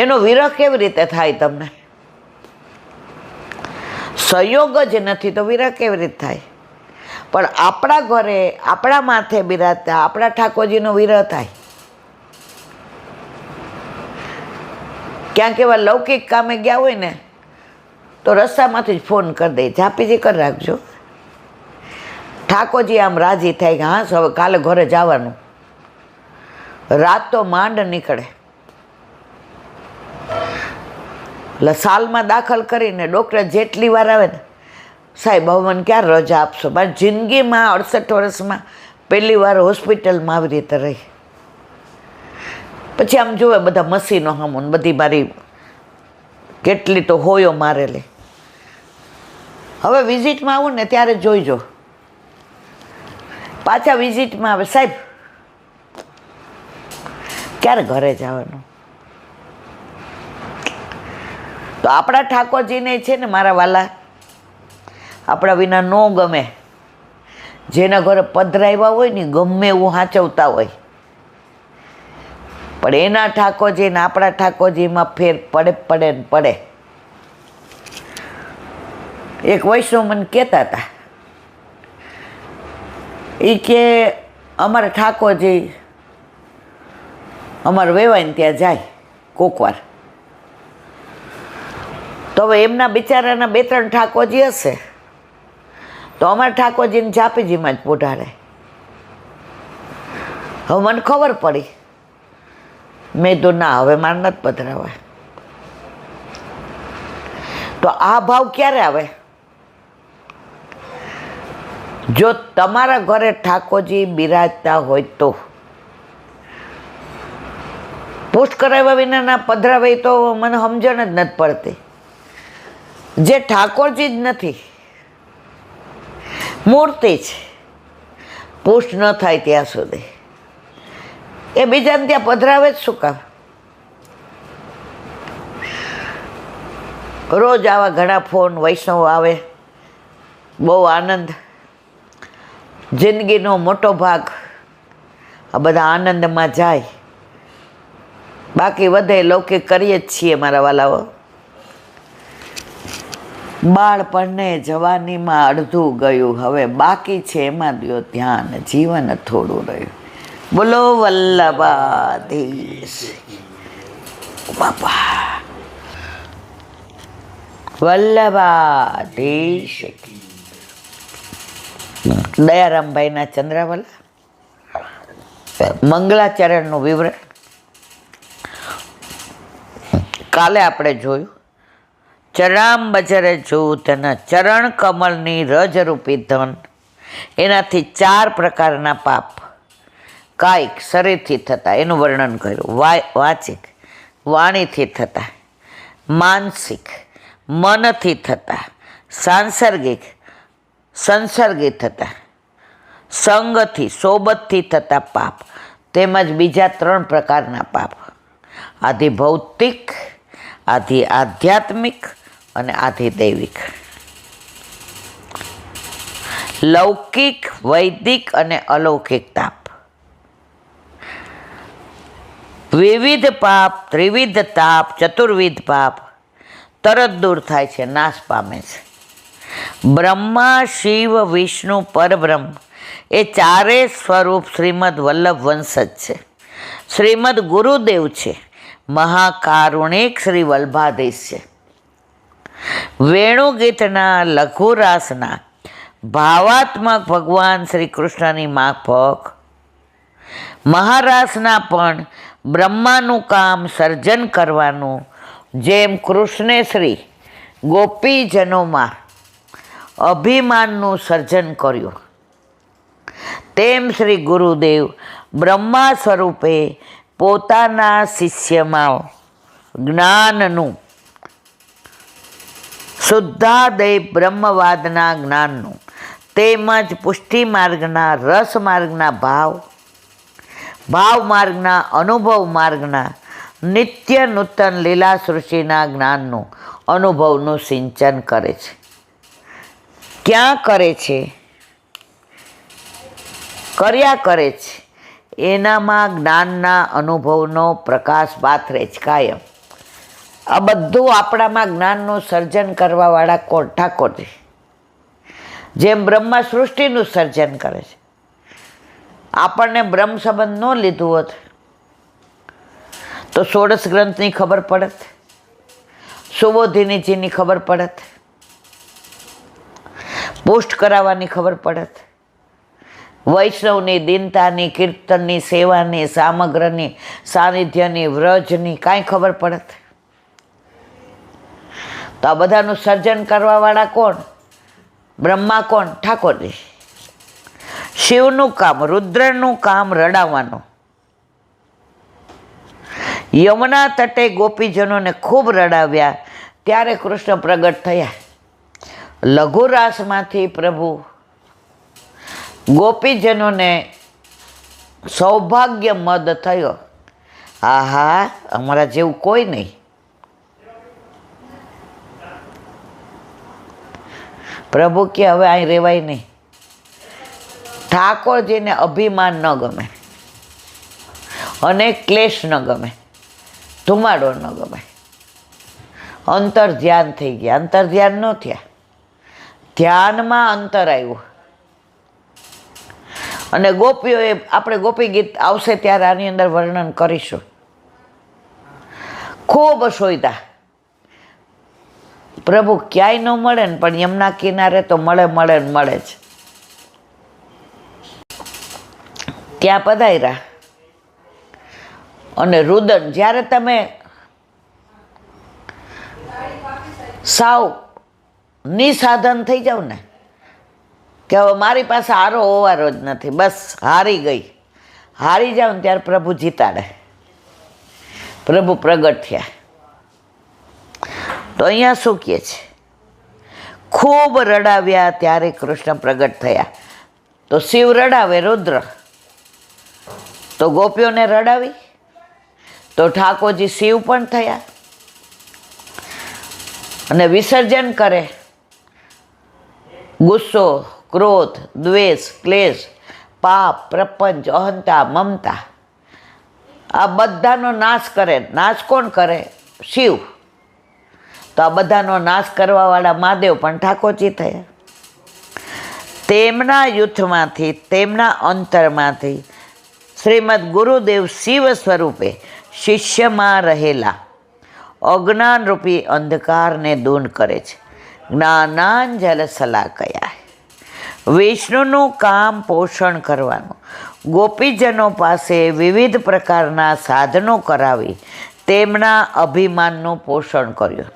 એનો વિરહ કેવી રીતે થાય તમને? સંયોગ જ નથી તો વિરહ કેવી રીતે થાય? પણ આપણા ઘરે આપણા માથે બિરાજતા આપણા ઠાકોરજીનો વિરહ થાય. ક્યાંક એવા લૌકિક કામે ગયા હોય ને તો રસ્તામાંથી જ ફોન કરી દે, ઝાપીજી કરી રાખજો. ઠાકોરજી આમ રાજી થાય કે હા હવે કાલે ઘરે જવાનું. રાત તો માંડ નીકળે, એટલે સાલમાં દાખલ કરીને ડૉક્ટર જેટલી વાર આવે ને, સાહેબ હવે મને ક્યાં રજા આપશો? મારી જિંદગીમાં 68 વર્ષમાં પહેલી વાર હોસ્પિટલમાં આવી રીતે રહી. પછી આમ જોવે બધા મશીનો હમું, બધી મારી કેટલી તો હોયો મારેલી. હવે વિઝિટમાં આવું ને ત્યારે જોઈજો, પાછા વિઝિટમાં આવે, સાહેબ ક્યારે ઘરે જવાનું? તો આપણા ઠાકોરજીને છે ને મારા વાલા, આપણા વિના ન ગમે. જેના ઘરે પધરાવ્યા હોય ને ગમે એવું સાચવતા હોય, પણ એના ઠાકોરજી ને આપણા ઠાકોરજીમાં ફેર પડે ને પડે. એક વૈષ્ણવ મને કહેતા હતા, એ કે અમારા ઠાકોરજી અમારે વેવાઈને ત્યાં જાય કોકવાર, તો હવે એમના બિચારાના 2-3 ઠાકોરજી હશે, તો અમારા ઠાકોરજીને ઝાપીજીમાં જ પોઢાડે. હવે મને ખબર પડી, મેં તો ના, હવે મારે નથી પધરાવાય. તો આ ભાવ ક્યારે આવે? જો તમારા ઘરે ઠાકોરજી બિરાજતા હોય તો. પોસ્ટ કરાવ્યા વિનાના પધરાવાય તો મને સમજણ જ નથી પડતી. જે ઠાકોરજી જ નથી, મૂર્તિ જ, પોસ્ટ ન થાય ત્યાં સુધી એ બીજાને ત્યાં પધરાવે જ શું કામ? રોજ આવા ઘણા ફોન વૈષ્ણવ આવે, બહુ આનંદ. જિંદગીનો મોટો ભાગ આ બધા આનંદમાં જાય, બાકી વધે લૌકિક કરીએ જ છીએ મારા વાલાઓ. બાળપણને જવાનીમાં અડધું ગયું, હવે બાકી છે એમાં દ્યો ધ્યાન, જીવન થોડું રહ્યું. બોલો વલ્લભાધીશ બાપા, વલ્લભાધીશ. દયારામભાઈના ચંદ્રાવાલા મંગલાચરણનું વિવરણ કાલે આપણે જોયું. ચરણાંબજરે જૂથન ચરણ કમળની રજરૂપી ધન, એનાથી 4 પ્રકારના પાપ કાયિક શરીરથી થતા એનું વર્ણન કર્યું. વાચિક વાણીથી થતા, માનસિક મનથી થતા, સાંસર્ગિક સંસર્ગિત થતા, સંગથી સોબતથી થતા પાપ, તેમજ બીજા 3 પ્રકારના પાપ, આધિ ભૌતિક, આધિ આધ્યાત્મિક અને આધિ દૈવિક. લૌકિક, વૈદિક અને અલૌકિક તાપ. વિવિધ પાપ, ત્રિવિધ તાપ, ચતુર્વિધ પાપ તરત દૂર થાય છે, નાશ પામે છે. બ્રહ્મા, શિવ, વિષ્ણુ, પરબ્રહ્મ એ 4 સ્વરૂપ શ્રીમદ વલ્લભ વંશજ છે. શ્રીમદ ગુરુદેવ છે, મહાકારુણિક શ્રી વલ્લભાધીશ છે. વેણુગીતના લઘુરાસના ભાવાત્મક ભગવાન શ્રી કૃષ્ણની માફક, મહારાસના પણ બ્રહ્માનું કામ સર્જન કરવાનું, જેમ કૃષ્ણે શ્રી ગોપીજનોમાં અભિમાનનું સર્જન કર્યું, તેમ શ્રી ગુરુદેવ બ્રહ્મા સ્વરૂપે પોતાના શિષ્યમાં જ્ઞાનનું, શુદ્ધાદય બ્રહ્મવાદના જ્ઞાનનું, તેમજ પુષ્ટિ માર્ગના, રસ માર્ગના ભાવ માર્ગના, અનુભવ માર્ગના, નિત્ય નૂતન લીલા સૃષ્ટિના જ્ઞાનનું, અનુભવનું સિંચન કરે છે. ક્યાં કરે છે? કર્યા કરે છે એનામાં જ્ઞાનના અનુભવનો પ્રકાશ પાથરે છે કાયમ. આ બધું આપણામાં જ્ઞાનનું સર્જન કરવાવાળા કોણ? ઠાકોરજી. જેમ બ્રહ્મા સૃષ્ટિનું સર્જન કરે છે. આપણને બ્રહ્મ સંબંધ ન લીધું હોત તો ષોડશ ગ્રંથની ખબર પડત, સુબોધિનીજીની ખબર પડત, પોસ્ટ કરાવવાની ખબર પડત, વૈષ્ણવની દીનતાની, કીર્તનની, સેવાની, સામગ્રની, સાનિધ્યની, વ્રજની કાંઈ ખબર પડત. તો આ બધાનું સર્જન કરવાવાળા કોણ? બ્રહ્મા કોણ? ઠાકોરજી. શિવનું કામ, રુદ્રનું કામ રડાવવાનું. યમુના તટે ગોપીજનોને ખૂબ રડાવ્યા ત્યારે કૃષ્ણ પ્રગટ થયા. લઘુરાસમાંથી પ્રભુ ગોપીજનોને સૌભાગ્ય મદ થયો. આહા, અમારા જેવું કોઈ નહીં. પ્રભુ કે હવે અહીં રહેવાય નહીં. ઠાકોરજીને અભિમાન ન ગમે અને ક્લેશ ન ગમે, ધુમાડો ન ગમે. અંતર ધ્યાન થઈ ગયા. અંતર ધ્યાન ન થયા, ધ્યાનમાં અંતર આવ્યું. અને ગોપીઓએ, આપણે ગોપી ગીત આવશે ત્યારે આની અંદર વર્ણન કરીશું. ખૂબ શોધ્યા. પ્રભુ ક્યાંય ન મળે ને પણ યમુના કિનારે તો મળે મળે ને મળે જ. ત્યાં પધાર્યા. અને રુદન, જ્યારે તમે સાવ નિસાધન થઈ જાવ ને કે હવે મારી પાસે હારો હોવારો જ નથી, બસ હારી ગઈ, હારી જાવ ને ત્યારે પ્રભુ જીતાડે. પ્રભુ પ્રગટ થયા. તો અહીંયા શું કહે છે? ખૂબ રડાવ્યા ત્યારે કૃષ્ણ પ્રગટ થયા. તો શિવ રડાવે, રુદ્ર તો ગોપીઓને રડાવી, તો ઠાકોરજી શિવ પણ થયા. અને વિસર્જન કરે ગુસ્સો, ક્રોધ, દ્વેષ, ક્લેશ, પાપ, પ્રપંચ, અહંતા, મમતા, આ બધાનો નાશ કરે. નાશ કોણ કરે? શિવ. તો આ બધાનો નાશ કરવાવાળા મહાદેવ પણ ઠાકોરજી થયા. તેમના યુથમાંથી, તેમના અંતરમાંથી શ્રીમદ ગુરુદેવ શિવ સ્વરૂપે શિષ્યમાં રહેલા અજ્ઞાનરૂપી અંધકારને દૂર કરે છે. જ્ઞાનાંજલ શલાકયા. વિષ્ણુનું કામ પોષણ કરવાનું. ગોપીજનો પાસે વિવિધ પ્રકારના સાધનો કરાવી તેમના અભિમાનનું પોષણ કર્યું.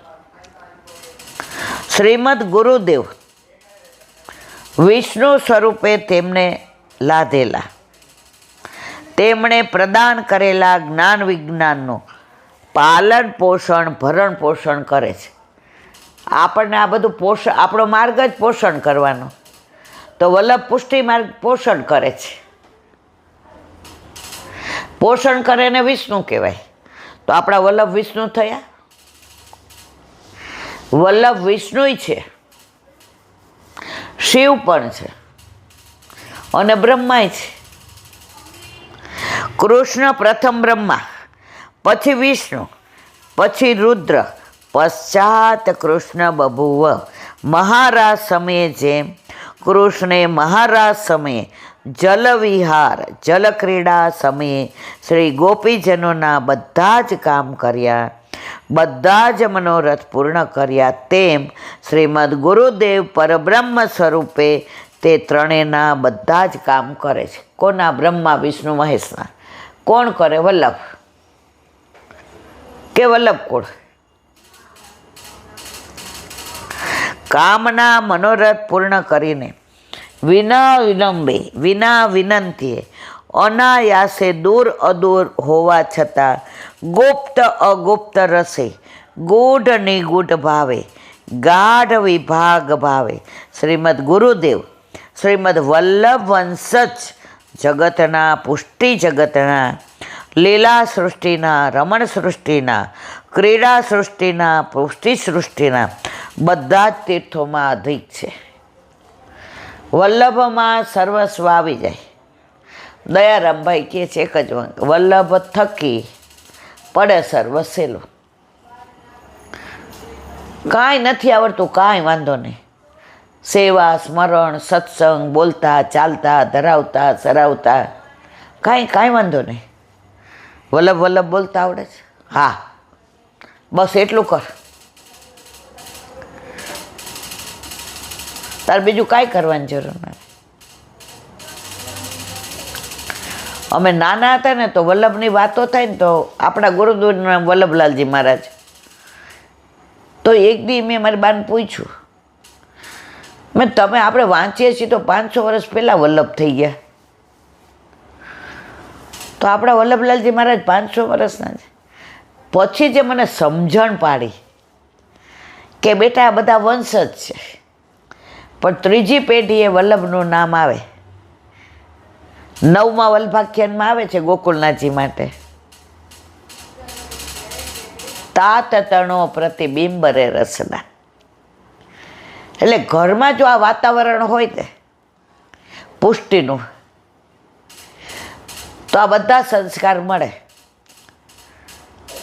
શ્રીમદ ગુરુદેવ વિષ્ણુ સ્વરૂપે તેમને લાધેલા. તેમણે પ્રદાન કરેલા જ્ઞાન વિજ્ઞાનનું પાલન પોષણ, ભરણ પોષણ કરે છે. આપણને આ બધું પોષણ, આપણો માર્ગ જ પોષણ કરવાનો. તો વલ્લભ પુષ્ટિ માર્ગ પોષણ કરે છે. પોષણ કરે ને વિષ્ણુ કહેવાય. તો આપણા વલ્લભ વિષ્ણુ થયા. વલ્લભ વિષ્ણુ છે, શિવ પણ છે અને બ્રહ્માય છે. કૃષ્ણ પ્રથમ બ્રહ્મા, પછી વિષ્ણુ, પછી રુદ્ર, પશ્ચાત કૃષ્ણ બભુવ. મહારાજ સમયે જેમ કૃષ્ણે મહારાજ સમયે જલવિહાર, જલક્રીડા સમયે શ્રી ગોપીજનોના બધા જ કામ કર્યા, બધા જ મનોરથ પૂર્ણ કર્યા, તેમ શ્રીમદ ગુરુદેવ પરબ્રહ્મ સ્વરૂપે તે ત્રણેયના બધા જ કામ કરે છે. કોના? બ્રહ્મા, વિષ્ણુ, મહેશના. કોણ કરે? વલ્લભ. કે વલ્લભ કોણ? કામના મનોરથ પૂર્ણ કરીને વિના વિલંબે, વિના વિનંતીએ, અનાયાસે, દૂર અદૂર હોવા છતાં ગુપ્ત અગુપ્ત રસે, ગૂઢ નિગૂઢ ભાવે, ગાઢ વિભાગ ભાવે શ્રીમદ ગુરુદેવ, શ્રીમદ વલ્લભ વંશજ જગતના, પુષ્ટિ જગતના, લીલા સૃષ્ટિના, રમણ સૃષ્ટિના, ક્રીડા સૃષ્ટિના, પુષ્ટિ સૃષ્ટિના બધા જ તીર્થોમાં અધિક છે. વલ્લભમાં સર્વસ્વ આવી જાય. દયારામભાઈ કહે છે એક જ વાંક, વલ્લભ થકી પડેસર વસેલું. કાંઈ નથી આવડતું, કાંઈ વાંધો નહીં. સેવા, સ્મરણ, સત્સંગ, બોલતા, ચાલતા, ધરાવતા, સરાવતા, કાંઈ વાંધો નહીં. વલ્લભ વલ્લભ બોલતા આવડે છે? હા, બસ એટલું કર. તાર બીજું કાંઈ કરવાની જરૂર નથી. અમે નાના હતા ને તો વલ્લભની વાતો થાય ને તો આપણા ગુરુદેવના વલ્લભલાલજી મહારાજ, તો એક દી મેં મારી બાને પૂછ્યું, મેં તમે આપણે વાંચીએ છીએ તો 500 વર્ષ પહેલાં વલ્લભ થઈ ગયા, તો આપણા વલ્લભલાલજી મહારાજ 500 વર્ષના છે. પછી જે મને સમજણ પાડી કે બેટા આ બધા વંશ જ છે, પણ ત્રીજી પેઢીએ વલ્લભનું નામ આવે. 9મા વલ્ભાખ્યાનમાં આવે છે ગોકુળનાથજી માટે, તાત તણો પ્રતિબિંબ રે રસના. એટલે ઘરમાં જો આ વાતાવરણ હોય ને પુષ્ટિનું, તો આ બધા સંસ્કાર મળે.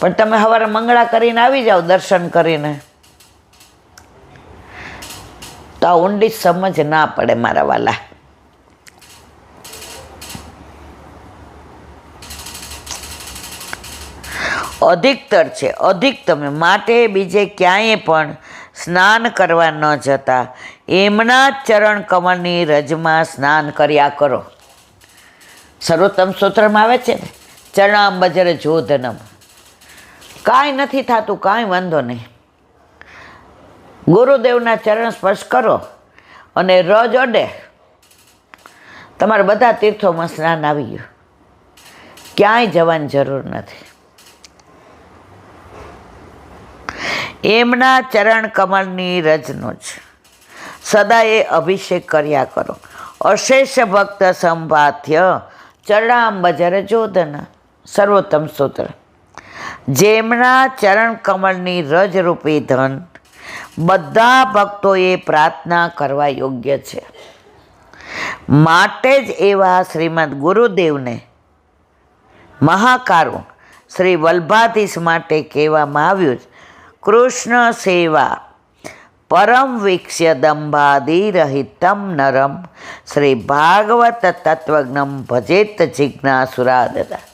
પણ તમે સવારે મંગળા કરીને આવી જાઓ દર્શન કરીને, તો આ ઊંડી સમજ ના પડે મારા વાલા. અધિકતર છે, અધિકતમ. માટે બીજે ક્યાંય પણ સ્નાન કરવા ન જતા, એમના જ ચરણ કમળની રજમાં સ્નાન કર્યા કરો. સર્વોત્તમ સ્તોત્રમાં આવે છે ને, ચરણાંબજર જોધનમ. કાંઈ નથી થતું, કાંઈ વાંધો નહીં. ગુરુદેવના ચરણ સ્પર્શ કરો અને રજ અડે, તમારા બધા તીર્થોમાં સ્નાન આવી ગયું. ક્યાંય જવાની જરૂર નથી. એમના ચરણ કમળની રજનો જ સદાએ અભિષેક કર્યા કરો. અશેષ ભક્ત સંભાથ્ય ચરણાંબજર જોધન. સર્વોત્તમ સ્તોત્ર. જેમના ચરણ કમળની રજરૂપી ધન બધા ભક્તોએ પ્રાર્થના કરવા યોગ્ય છે. માટે જ એવા શ્રીમદ ગુરુદેવને મહાકારુણ શ્રી વલ્ભાધીશ માટે કહેવામાં આવ્યું છે, કૃષ્ણ સેવા પરમ વીક્ષ્ય દંભાદિરહિતમ નરમ શ્રી ભાગવત તત્વજ્ઞમ ભજેત જિજ્ઞાસુરાદતા.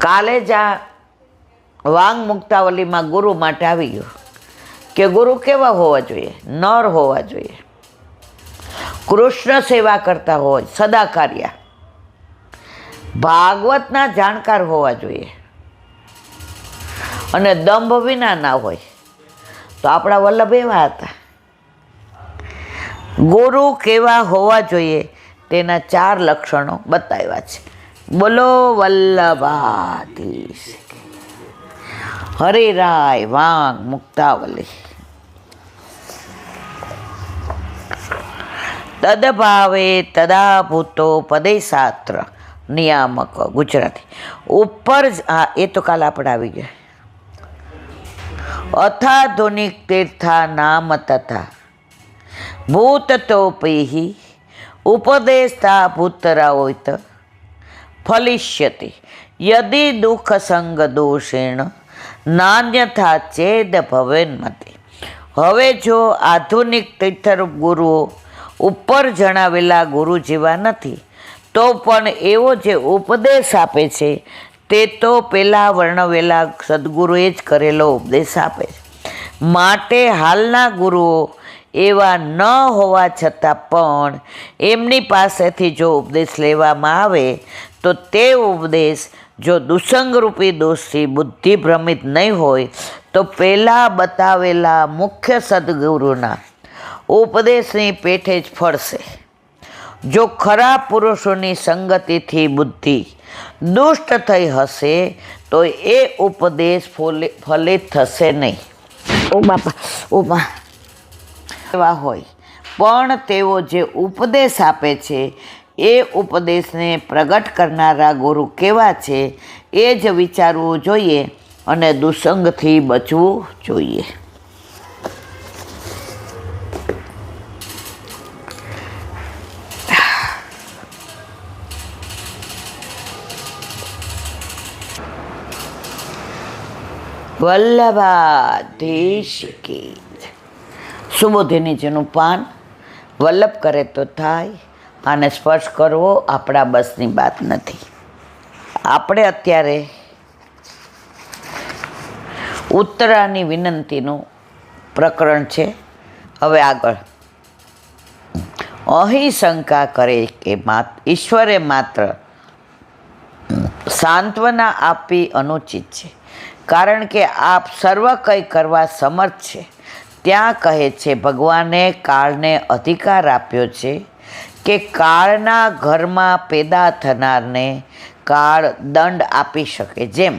કાલે જ આ વાંગ મુક્તાવલીમાં ગુરુ માટે આવી ગયું કે ગુરુ કેવા હોવા જોઈએ? નર હોવા જોઈએ, કૃષ્ણ સેવા કરતા હોય, સદાકાર્યા, ભાગવતના જાણકાર હોવા જોઈએ અને દંભ વિના ના હોય. તો આપણા વલ્લભ એવા હતા. ગુરુ કેવા હોવા જોઈએ તેના 4 લક્ષણો બતાવ્યા છે. બોલો વલ્લભાધીશ. હરિરાય વાંગ મુક્તાવલી. તદભાવે તદા ભૂતો પદેશાસ્ત્ર નિયામક. ગુજરાતી. ઉપર જ હા, એ તો કાલે આપણે આવી ગયા. અથાધુનિક તીર્થા નામ તથા ભૂત તોપી ઉપદેશતા ભૂતરાઓત ફલિષ્યતિ યદિ દુઃખ સંગ દોષેણ નાન્યથા ચેદ ભવેન્મતિ. હવે જો આધુનિક તીર્થરૂપ ગુરુઓ ઉપર જણાવેલા ગુરુ જેવા નથી, તો પણ એવો જે ઉપદેશ આપે છે તે તો પહેલાં વર્ણવેલા સદગુરુએ જ કરેલો ઉપદેશ આપે છે. માટે હાલના ગુરુઓ એવા ન હોવા છતાં પણ એમની પાસેથી જો ઉપદેશ લેવામાં આવે તો તે ઉપદેશ જો દુસંગરૂપી દોષથી બુદ્ધિ ભ્રમિત નહીં હોય તો પહેલાં બતાવેલા મુખ્ય સદગુરુના ઉપદેશની પેઠે જ ફરશે. જો ખરાબ પુરુષોની સંગતિથી બુદ્ધિ દુષ્ટ થઈ હશે તો એ ઉપદેશ ફલિત થશે નહીં. ઓ બાપા, ઓ બા એવા હોય પણ તેઓ જે ઉપદેશ આપે છે એ ઉપદેશને પ્રગટ કરનારા ગુરુ કેવા છે એ જ વિચારવું જોઈએ અને દુસંગથી બચવું જોઈએ. વલ્લભાધીશ કી જય. સુબોધિનીજીનું પાન વલ્લભ કરે તો થાય, આને સ્પર્શ કરવો આપણા બસની વાત નથી. આપણે અત્યારે ઉત્તરાની વિનંતીનું પ્રકરણ છે. હવે આગળ અહીં શંકા કરે કે ઈશ્વરે માત્ર સાંત્વના આપવી અનુચિત છે, કારણ કે આપ સર્વ કંઈ કરવા સમર્થ છે. ત્યાં કહે છે ભગવાને કાળને અધિકાર આપ્યો છે કે કાળના ઘરમાં પેદા થનારને કાળ દંડ આપી શકે. જેમ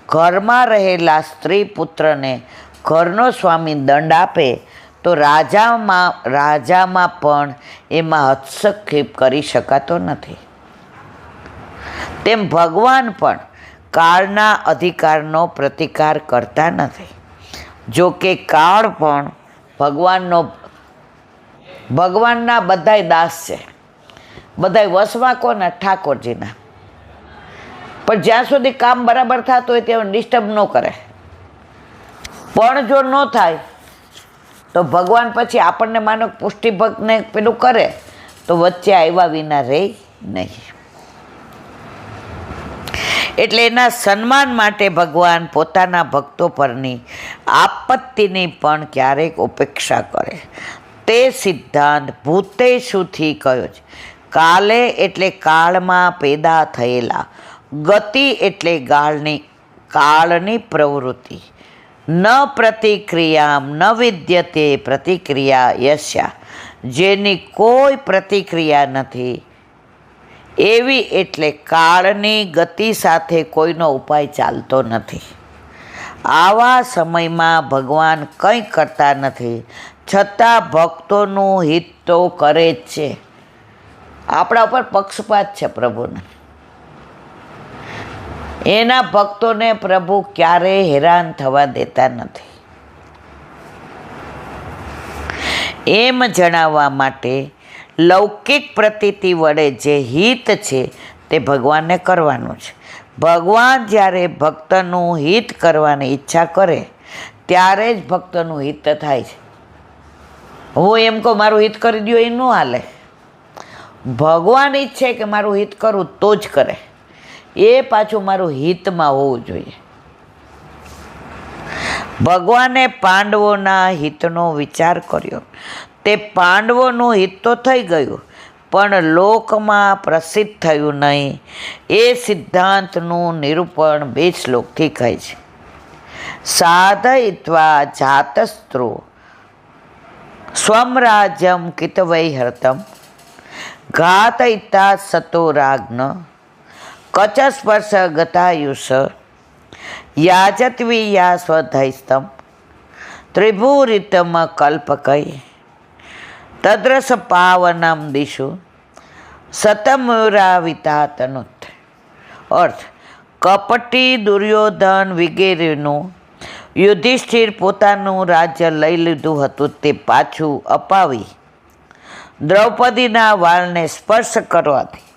ઘરમાં રહેલા સ્ત્રી પુત્રને ઘરનો સ્વામી દંડ આપે તો રાજામાં પણ એમાં હસ્તક્ષેપ કરી શકાતો નથી. તેમ ભગવાન પણ કાળના અધિકારનો પ્રતિકાર કરતા નથી. જો કે કાળ પણ ભગવાનના બધાય દાસ છે. બધાય વસમાં કોના? ઠાકોરજીના. પણ જ્યાં સુધી કામ બરાબર થતું હોય ત્યાં ડિસ્ટર્બ ન કરે. પણ જો ન થાય તો ભગવાન પછી આપણને માનો પુષ્ટિભક્તને પેલું કરે તો વચ્ચે આવ્યા વિના રહે નહીં. એટલે એના સન્માન માટે ભગવાન પોતાના ભક્તો પરની આપત્તિની પણ ક્યારેક ઉપેક્ષા કરે. તે સિદ્ધાંત ભૂતેશુથી કહ્યો છે. કાલે એટલે કાળમાં પેદા થયેલા, ગતિ એટલે કાળની પ્રવૃત્તિ. ન પ્રતિક્રિયામ ન વિદ્યતે પ્રતિક્રિયા યસ્યા, જેની કોઈ પ્રતિક્રિયા નથી એવી, એટલે કાળની ગતિ સાથે કોઈનો ઉપાય ચાલતો નથી. આવા સમયમાં ભગવાન કંઈ કરતા નથી, છતાં ભક્તોનું હિત તો કરે જ છે. આપણા ઉપર પક્ષપાત છે પ્રભુને. એના ભક્તોને પ્રભુ ક્યારેય હેરાન થવા દેતા નથી. એમ જણાવવા માટે લૌકિક પ્રતીતિ વડે જે હિત છે તે ભગવાનને કરવાનું છે. ભગવાન જ્યારે ભક્તનું હિત કરવાની ઈચ્છા કરે ત્યારે જ ભક્તનું હિત થાય છે. હું એમ કહું મારું હિત કરી દો, એ ન હાલે. ભગવાન ઈચ્છે કે મારું હિત કરું તો જ કરે. એ પાછું મારું હિતમાં હોવું જોઈએ. ભગવાને પાંડવોના હિતનો વિચાર કર્યો. તે પાંડવોનું હિત તો થઈ ગયું, પણ લોકમાં પ્રસિદ્ધ થયું નહીં. એ સિદ્ધાંતનું નિરૂપણ 2 શ્લોકથી કહે છે. સાધયિત્વા જાતસ્ત્રો સ્વમરાજ્યમ કિતવૈહર્તમ ઘાતયિતા સતો રાજ્ઞ કચસ્પર્શ ગતાયુષ યાજત્વીયા સ્વધૈસ્તમ ત્રિભુરિતમ કલ્પકૈ તદ્રસ પાવનમ દિશુ સતમુરાવિતા તનુત. અર્થ: કપટી દુર્યોધન વગેરેનું યુધિષ્ઠિર પોતાનું રાજ્ય લઈ લીધું હતું તે પાછું અપાવી દ્રૌપદીના વાળને સ્પર્શ કરવાથી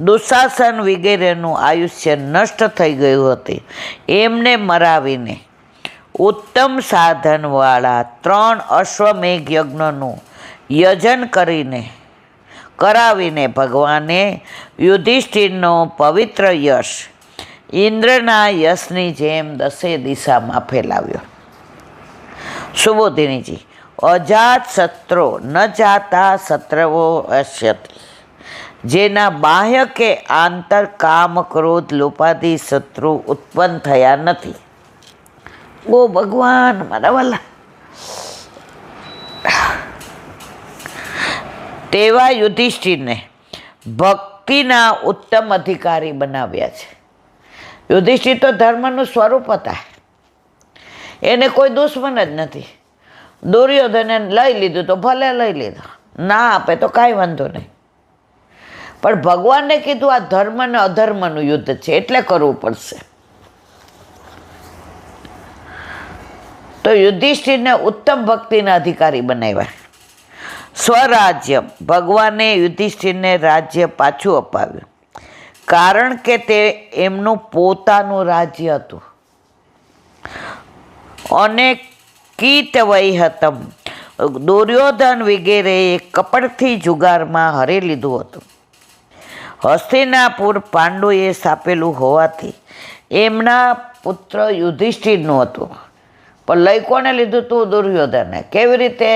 દુશાસન વગેરેનું આયુષ્ય નષ્ટ થઈ ગયું હતું. એમને મરાવીને ઉત્તમ સાધનવાળા 3 અશ્વમેઘ યજ્ઞનું યજન કરાવીને ભગવાને યુધિષ્ઠિરનો પવિત્ર યશ ઇન્દ્રના યશની જેમ 10 દિશામાં ફેલાવ્યો. સુબોધિનીજી: અજાત શત્રો ન જાતા શત્રવો અશ્યતિ. જેના બાહ્ય કે આંતર કામ ક્રોધ લોપાદી શત્રુ ઉત્પન્ન થયા નથી. ઓ ભગવાન મારા વાલા, તેવા યુધિષ્ઠિરને ભક્તિના ઉત્તમ અધિકારી બનાવ્યા છે. યુધિષ્ઠિર તો ધર્મનું સ્વરૂપ હતા. એને કોઈ દુશ્મન જ નથી. દુર્યોધને લઈ લીધું તો ભલે લઈ લીધું, ના આપે તો કાંઈ વાંધો નહીં. પણ ભગવાનને કીધું આ ધર્મ ને અધર્મનું યુદ્ધ છે એટલે કરવું પડશે. તો યુધિષ્ઠિરને ઉત્તમ ભક્તિના અધિકારી બનાવ્યા. સ્વરાજ્ય: ભગવાને યુધિષ્ઠિરને રાજ્ય પાછું અપાવ્યું, કારણ કે તે એમનું પોતાનું રાજ્ય હતું. અને કીટવૈહતમ દુર્યોધન વગેરેએ કપટથી જુગારમાં હરી લીધું હતું. હસ્તિનાપુર પાંડુએ સ્થાપેલું હોવાથી એમના પુત્ર યુધિષ્ઠિરનું હતું, પણ લઈ કોને લીધું હતું? દુર્યોધને. કેવી રીતે?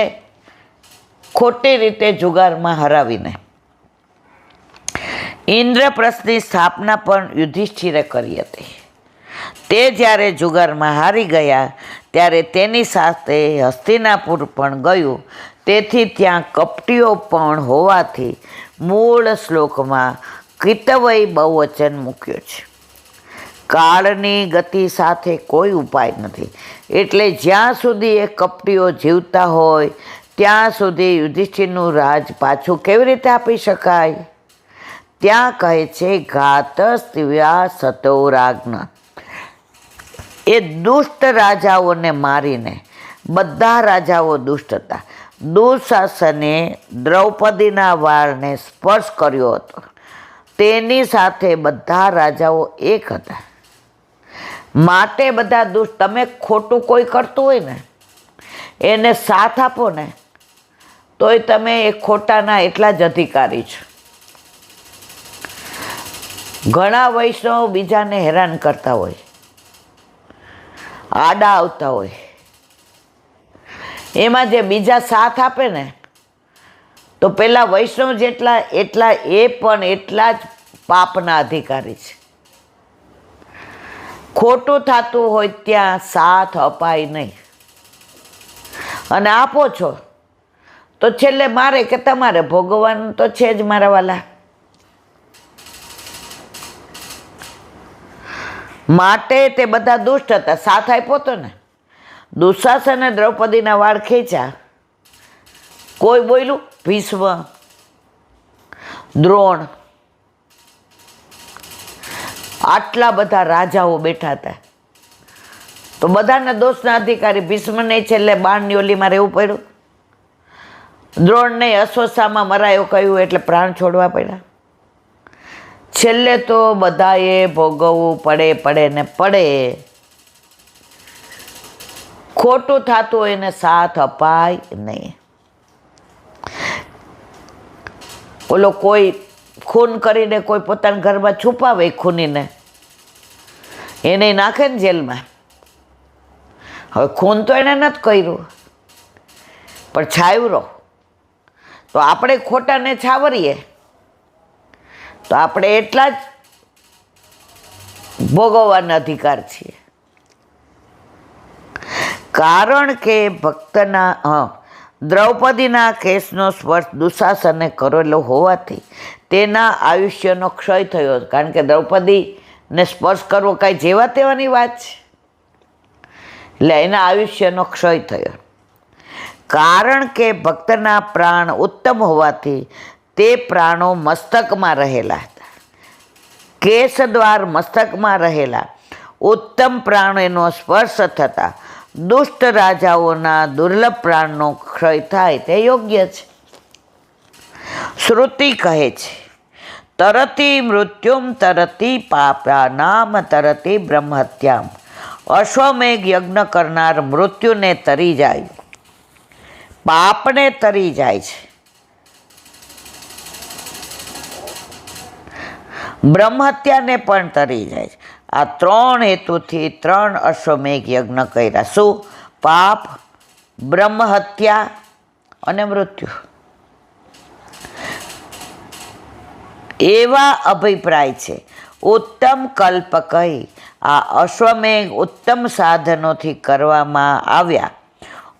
ખોટી રીતે જુગારમાં હરાવીને. ઇન્દ્રપ્રસ્થની સ્થાપના પણ યુધિષ્ઠિરે કરી હતી. તે જ્યારે જુગારમાં હારી ગયા ત્યારે તેની સાથે હસ્તિનાપુર પણ ગયું. તેથી ત્યાં કપટીઓ પણ હોવાથી મૂળ શ્લોકમાં કીટવય બહુવચન મૂક્યો છે. કાળની ગતિ સાથે કોઈ ઉપાય નથી, એટલે જ્યાં સુધી એ કપટીઓ જીવતા હોય ત્યાં સુધી યુધિષ્ઠિરનું રાજ પાછું કેવી રીતે આપી શકાય? ત્યાં કહે છે ઘાતસ્તિવ્યા સતોરાજ્ઞ. એ દુષ્ટ રાજાઓને મારીને, બધા રાજાઓ દુષ્ટ હતા, દુઃશાસને દ્રૌપદીના વાળને સ્પર્શ કર્યો હતો. તેની સાથે બધા રાજાઓ એક હતા. માટે બધા દુષ્ટ. તમે ખોટું કોઈ કરતું હોય ને એને સાથ આપો ને તોય તમે એ ખોટાના એટલા જ અધિકારી છો. ઘણા વૈષ્ણવ બીજાને હેરાન કરતા હોય, આડા આવતા હોય, એમાં જે બીજા સાથ આપે ને તો પેલા વૈષ્ણવ જેટલા એટલા એ પણ એટલા જ પાપના અધિકારી છે. ખોટું થતું હોય ત્યાં સાથ અપાય નહીં, અને આપો છો તો છેલ્લે મારે કે તમારે ભોગવવાનું તો છે જ મારા વાલા. માટે તે બધા દુષ્ટ હતા. સાથ આપ્યો તો ને. દુશાસને દ્રૌપદીના વાળ ખેંચ્યા. કોઈ બોલ્યું? ભીષ્મ, દ્રોણ, આટલા બધા રાજાઓ બેઠા હતા તો બધાના દોષના અધિકારી. ભીષ્મને છેલ્લે બાણની ઓલીમાં રહેવું પડ્યું. દ્રોણને અશ્વત્થામાં મરાયો કહ્યું એટલે પ્રાણ છોડવા પડ્યા. છેલ્લે તો બધાએ ભોગવવું પડે ને પડે. ખોટું થતું હોય એને સાથ અપાય નહીં. ઓલો કોઈ ખૂન કરીને કોઈ પોતાના ઘરમાં છુપાવે ખૂનીને, એને નાખે ને જેલમાં. હવે ખૂન તો એને નથી કર્યું પણ છાવરો. તો આપણે ખોટાને છાવરીએ તો આપણે એટલા જ ભોગવવાના અધિકાર છીએ. કારણ કે ભક્તના દ્રૌપદીના કેસનો સ્પર્શ દુશાસને કરેલો હોવાથી તેના આયુષ્યનો ક્ષય થયો. કારણ કે દ્રૌપદીને સ્પર્શ કરવો કાંઈ જેવા તેવાની વાત છે, એટલે એના આયુષ્યનો ક્ષય થયો. કારણ કે ભક્તના પ્રાણ ઉત્તમ હોવાથી તે પ્રાણો મસ્તકમાં રહેલા હતા. કેશ દ્વાર મસ્તકમાં રહેલા ઉત્તમ પ્રાણોનો સ્પર્શ થતા દુષ્ટ રાજાઓના દુર્લભ પ્રાણનો ક્ષય થાય તે યોગ્ય છે. શ્રુતિ કહે છે તરતી મૃત્યુમ તરતી પાપાનામ તરતી બ્રહ્મહત્યામ. અશ્વમેઘ યજ્ઞ કરનાર મૃત્યુને તરી જાય, પાપને તરી જાય છે, બ્રહ્મહત્યાને પણ તરી જાય છે. આ ત્રણ હેતુથી 3 અશ્વમેઘ યજ્ઞ કર્યા. શું? પાપ, બ્રહ્મહત્યા અને મૃત્યુ. એવા અભિપ્રાય છે. ઉત્તમ કલ્પ કહી આ અશ્વમેઘ ઉત્તમ સાધનોથી કરવામાં આવ્યા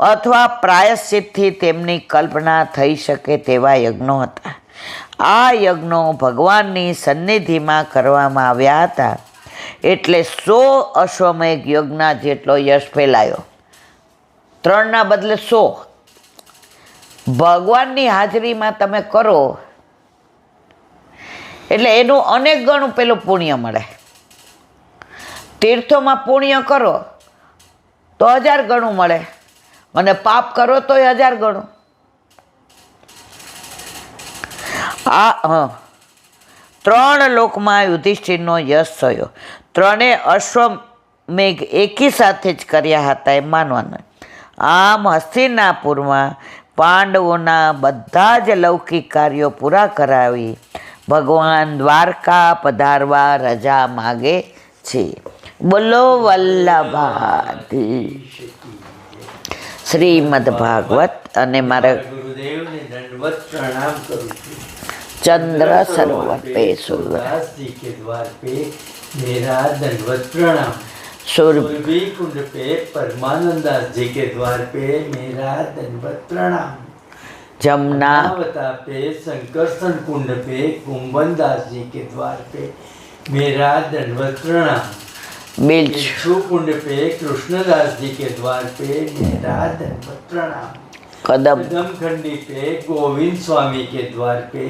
અથવા પ્રાયશ્ચિતથી તેમની કલ્પના થઈ શકે તેવા યજ્ઞો હતા. આ યજ્ઞો ભગવાનની સન્નિધિમાં કરવામાં આવ્યા હતા, એટલે 100 અશ્વમેઘ યજ્ઞ જેટલો યશ ફેલાયો. 3ના બદલે 100. ભગવાનની હાજરીમાં તમે કરો એટલે એનું અનેક ગણું પેલું પુણ્ય મળે. તીર્થોમાં પુણ્ય કરો તો 1000 ગણું મળે, અને પાપ કરો તો 1000 ગણું. આ 3 લોકમાં યુધિષ્ઠિરનો યશ થયો. 3 અશ્વ મેઘ એકી સાથે જ કર્યા હતા એમ માનવાનું. આમ હસ્તિનાપુરમાં પાંડવોના બધા જ લૌકિક કાર્યો પૂરા કરાવી ભગવાન દ્વારકા પધારવા રજા માગે છે. બોલો વલ્લભાધીશ. શ્રીમદ ભાગવત. અને મારા ગુરુદેવને દંડવત प्रणाम करूँ છું. ચંદ્ર સરોવર पे सुरवर दास जी के द्वार पे मेरा दंडवत प्रणाम. सुर सुरभि कुंड पे परमानंद दास जी के द्वार पे मेरा दंडवत प्रणाम. जमुना नावता पे संकर्षण कुंड पे कुंभन दास जी के द्वार पे मेरा दंडवत प्रणाम. बिल्च इच्छू कुंड पे कृष्णदास जी के द्वार पे मेरा दंडवत प्रणाम. कदम कदम खंडी पे गोविंद स्वामी के द्वार पे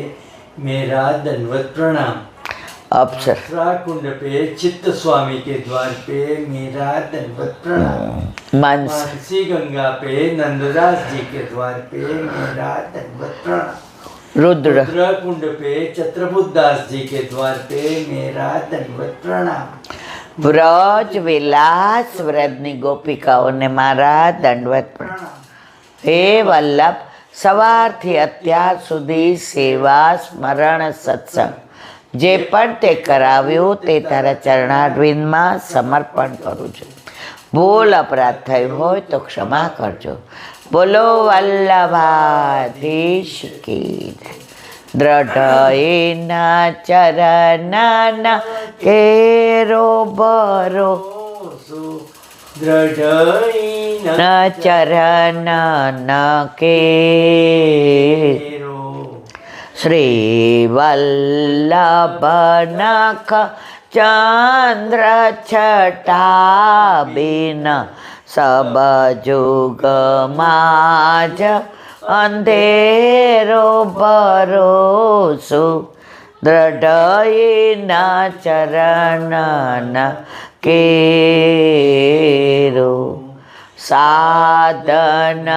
मेरा दंडवत प्रणाम. अप्सर मथुरा कुंड पे चित्त स्वामी के द्वार पे मेरा दंडवत प्रणाम. मानस मानसी गंगा पे नंददास जी के द्वार पे मेरा दंडवत प्रणाम. रुद्र रुद्र कुंड पे छत्रबुद्ध दास जी के द्वार पे मेरा दंडवत प्रणाम. વ્રજ વિલાસ વ્રજની ગોપિકાઓને મારા દંડવત પ્રણામ. હે વલ્લભ, સવારથી અત્યાર સુધી સેવા સ્મરણ સત્સંગ જે પણ તે કરાવ્યું તે તારા ચરણારવિંદમાં સમર્પણ કરું છું. ભૂલ અપરાધ થયો હોય તો ક્ષમા કરજો. બોલો વલ્લભાધીશ કી જય. દ્રઢ એના ચરણના કેરો બરો દ્રઢ ન ચરણ કે શ્રી વલ્લભ નખ ચંદ્ર છટા બિન સબ જુગ માજ અંધેરો ભરોસો. દ્રઢ ના ચરણ કેરો સાધન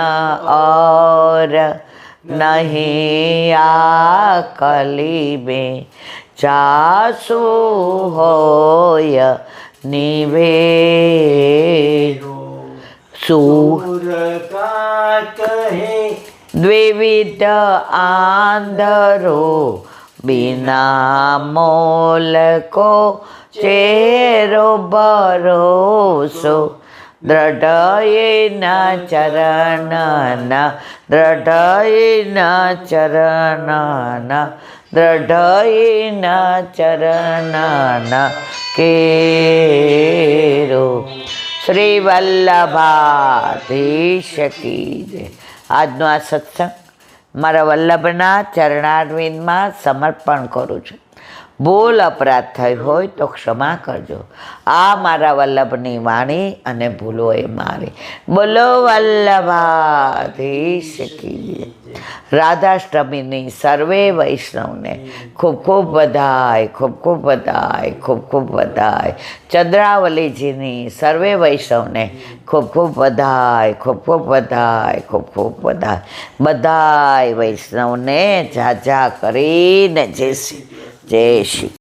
और नहीं आ कली में जासु होय निवेरो. सु का कहे द्विविध आंधरो बिना मोल को चेरो भरोસો. દ્રઢ ના ચરણ દ્રઢ ના ચરણ દ્રઢ ના ચરણ કેરો. શ્રી વલ્લભાધીશ કી જય. આજનો આ સત્સંગ મારા વલ્લભના ચરણારવિંદમાં સમર્પણ કરું છું. ભૂલ અપરાધ થઈ હોય તો ક્ષમા કરજો. આ મારા વલ્લભની વાણી અને ભૂલો એ મારી. બોલો વલ્લભાધીશ કી જય. રાધાષ્ટમીની સર્વે વૈષ્ણવને ખૂબ ખૂબ વધાય, ખૂબ ખૂબ વધાય, ખૂબ ખૂબ વધાય. ચંદ્રાવલીજીની સર્વે વૈષ્ણવને ખૂબ ખૂબ વધાય, ખૂબ ખૂબ વધાય, ખૂબ ખૂબ વધાય. બધાય વૈષ્ણવને ઝાઝા કરીને જય શ્રી